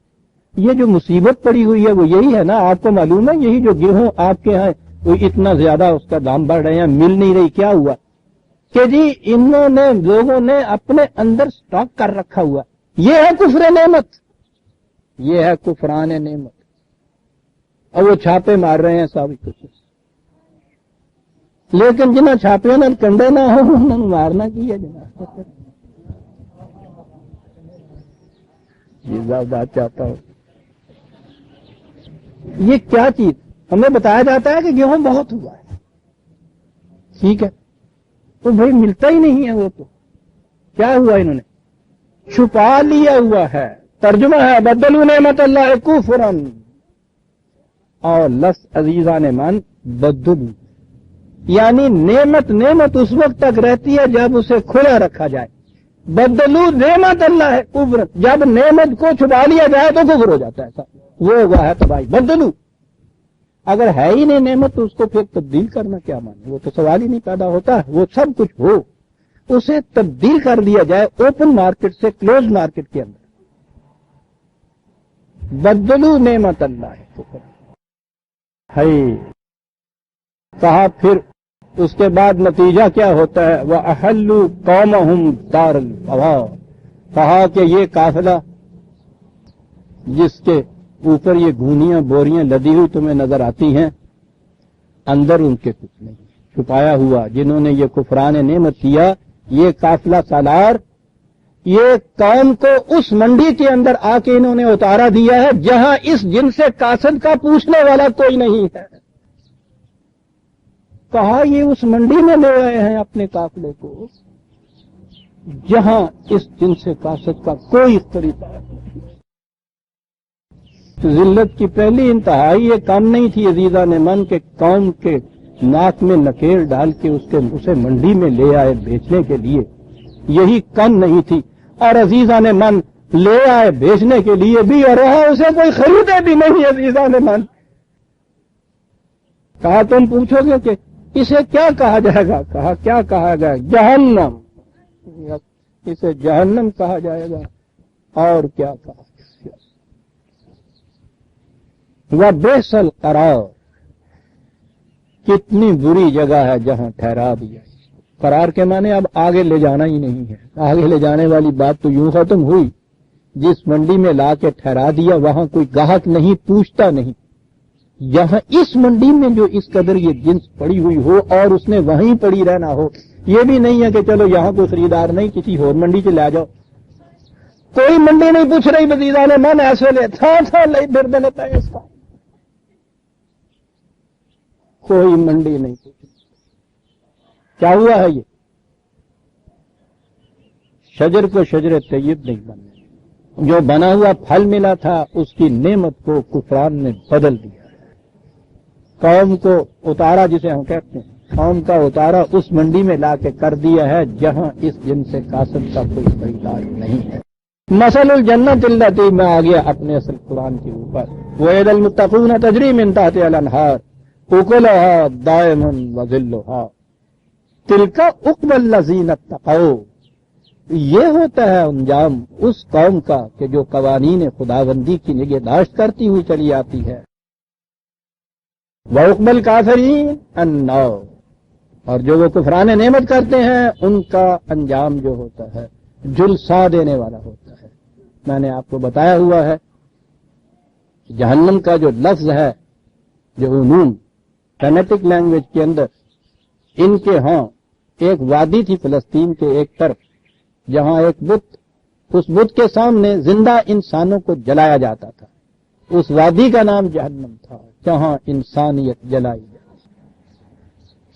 یہ جو مصیبت پڑی ہوئی ہے وہ یہی ہے نا, آپ کو معلوم ہے یہی جو گیہوں آپ کے ہاں وہ اتنا زیادہ اس کا دام بڑھ رہے ہیں, مل نہیں رہی. کیا ہوا کہ جی انہوں نے, لوگوں نے اپنے اندر سٹاک کر رکھا ہوا. یہ ہے کفر نعمت, یہ ہے کفران نعمت. اور وہ چھاپے مار رہے ہیں سب کچھ. لیکن جنہیں چھاپے نہ کنڈے نہ ہو انہوں نے مارنا کی ہے جناب. یہ بات چاہتا ہوں, یہ کیا چیز ہمیں بتایا جاتا ہے کہ گیہوں بہت ہوا ہے, ٹھیک ہے, تو بھائی ملتا ہی نہیں ہے. وہ تو کیا ہوا, انہوں نے چھپا لیا ہوا ہے. ترجمہ ہے بدلوا نعمت اللہ کفرا, اور لس عزیزان من بدلوا, یعنی نعمت اس وقت تک رہتی ہے جب اسے کھلا رکھا جائے. بدلو نعمت اللہ ہے کفر, جب نعمت کو چھپا لیا جائے تو کفر ہو جاتا ہے. وہ ہوا ہے تباہی. بدلو, اگر ہے ہی نہیں نعمت تو اس کو پھر تبدیل کرنا کیا مانے, وہ تو سوال ہی نہیں پیدا ہوتا. وہ سب کچھ ہو, اسے تبدیل کر دیا جائے اوپن مارکیٹ سے کلوز مارکیٹ کے اندر. بدلو نعمت اللہ ہے کفر ہے. کہا پھر اس کے بعد نتیجہ کیا ہوتا ہے؟ وَأَحَلُّوا قَوْمَهُمْ دَارَ الْبَوَارِ، کہا کہ یہ قافلہ جس کے اوپر یہ گھونیاں بوریاں لدی ہوئی تمہیں نظر آتی ہیں، اندر ان کے کچھ نہیں چھپایا ہوا، جنہوں نے یہ کفران نعمت کیا، یہ قافلہ سالار، یہ قوم کو اس منڈی کے اندر آ کے انہوں نے اتارا دیا ہے جہاں اس جنس قاصد کا پوچھنے والا کوئی نہیں ہے۔ کہا یہ اس منڈی میں لے آئے ہیں اپنے قافلے کو جہاں اس جنس قاصد کا کوئی خریدار نہیں۔ ذلت کی پہلی انتہائی یہ کام نہیں تھی عزیزان من کہ قوم کے ناک میں نکیل ڈال کے اسے منڈی میں لے آئے بیچنے کے لیے، یہی کم نہیں تھی، اور عزیزان من لے آئے بیچنے کے لیے بھی، اور وہاں اسے کوئی خریدے بھی نہیں عزیزان من۔ کہا تم پوچھو گے کہ اسے کیا کہا جائے گا؟ کہا کیا کہا گیا؟ جہنم، اسے جہنم کہا جائے گا، اور کیا کہا گیا؟ وَبِئْسَ الْقَرَارُ، کتنی بری جگہ ہے جہاں ٹھہرا دیا۔ قرار کے معنی اب آگے لے جانا ہی نہیں ہے، آگے لے جانے والی بات تو یوں ختم ہوئی، جس منڈی میں لا کے ٹھہرا دیا وہاں کوئی گاہک نہیں، پوچھتا نہیں۔ یہاں اس منڈی میں جو اس قدر یہ جنس پڑی ہوئی ہو اور اس نے وہیں پڑی رہنا ہو، یہ بھی نہیں ہے کہ چلو یہاں کوئی خریدار نہیں، کسی اور منڈی سے لے جاؤ، کوئی منڈی نہیں پوچھ رہی بزیدان من، ایسے لے تھا لے پھر دیتا ہے اس کا، کوئی منڈی نہیں پوچھ۔ کیا ہوا ہے؟ یہ شجر کو شجر طیب نہیں بننے، جو بنا ہوا پھل ملا تھا اس کی نعمت کو کفران نے بدل دیا۔ قوم کو اتارا، جسے ہم کہتے ہیں قوم کا اتارا، اس منڈی میں لا کے کر دیا ہے جہاں اس جنس قاصد کا کوئی خریدار نہیں ہے۔ مثل الجنت التی، میں آ گیا اپنے اصل قرآن کے اوپر، وَإِذَا الْمُتَّقُونَ تَجْرِي مِن تَحْتِهَا الْأَنْهَارُ أُكُلُهَا دَائِمٌ وَظِلُّهَا تِلْكَ عُقْبَى الَّذِينَ اتَّقَوْا، یہ ہوتا ہے انجام اس قوم کا کہ جو قوانین خداوندی کی نگہداشت کرتی ہوئی چلی آتی ہے۔ وَعُقْبَى الْكَافِرِينَ النَّارُ، اور جو وہ کفران نعمت کرتے ہیں ان کا انجام جو ہوتا ہے جھلسا دینے والا ہوتا ہے۔ میں نے آپ کو بتایا ہوا ہے جہنم کا جو لفظ ہے، جو عموم سیمیٹک لینگویج کے اندر ان کے ہاں ایک وادی تھی فلسطین کے ایک طرف جہاں ایک بت، اس بت کے سامنے زندہ انسانوں کو جلایا جاتا تھا، اس وادی کا نام جہنم تھا جہاں انسانیت جلائی جاتی۔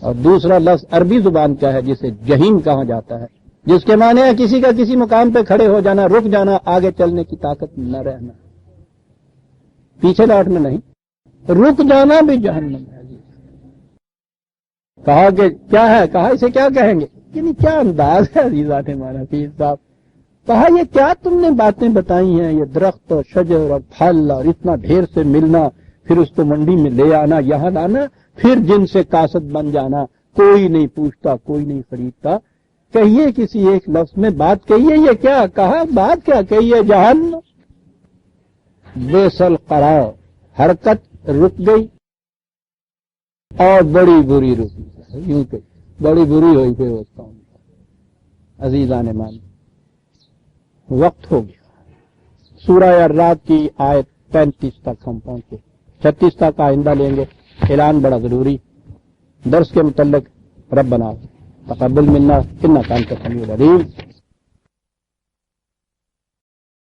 اور دوسرا لفظ عربی زبان کا ہے جسے جہیم کہا جاتا ہے، جس کے معنی ہے کسی کا کسی مقام پہ کھڑے ہو جانا، رک جانا، آگے چلنے کی طاقت نہ رہنا، پیچھے لوٹنا نہیں، رک جانا بھی جہنم ہے۔ کہا کہ کیا ہے؟ کہا اسے کیا کہیں گے؟ یعنی کیا انداز ہے عزیزات مانا پیر صاحب؟ کہا یہ کیا تم نے باتیں بتائی ہیں، یہ درخت اور شجر اور پھل اور اتنا ڈھیر سے ملنا، پھر اس کو منڈی میں لے آنا، یہاں لانا، پھر جن سے قاصد بن جانا، کوئی نہیں پوچھتا، کوئی نہیں خریدتا۔ کہیے کسی ایک لفظ میں بات کہیے، یہ کیا کہا؟ بات کیا کہیے؟ جہنم بئس القرار، حرکت رک گئی اور بڑی بری رکی، یوں کہ بڑی بری ہوئی پھر اس قوم کا۔ عزیزان مان، وقت ہو گیا، سورہ الرعد کی آیت 35 تک ہم پہنچے، 36 تک آئندہ لیں گے۔ اعلان بڑا ضروری، درس کے متعلق ربنا تقبل منا انک انت السمیع العلیم۔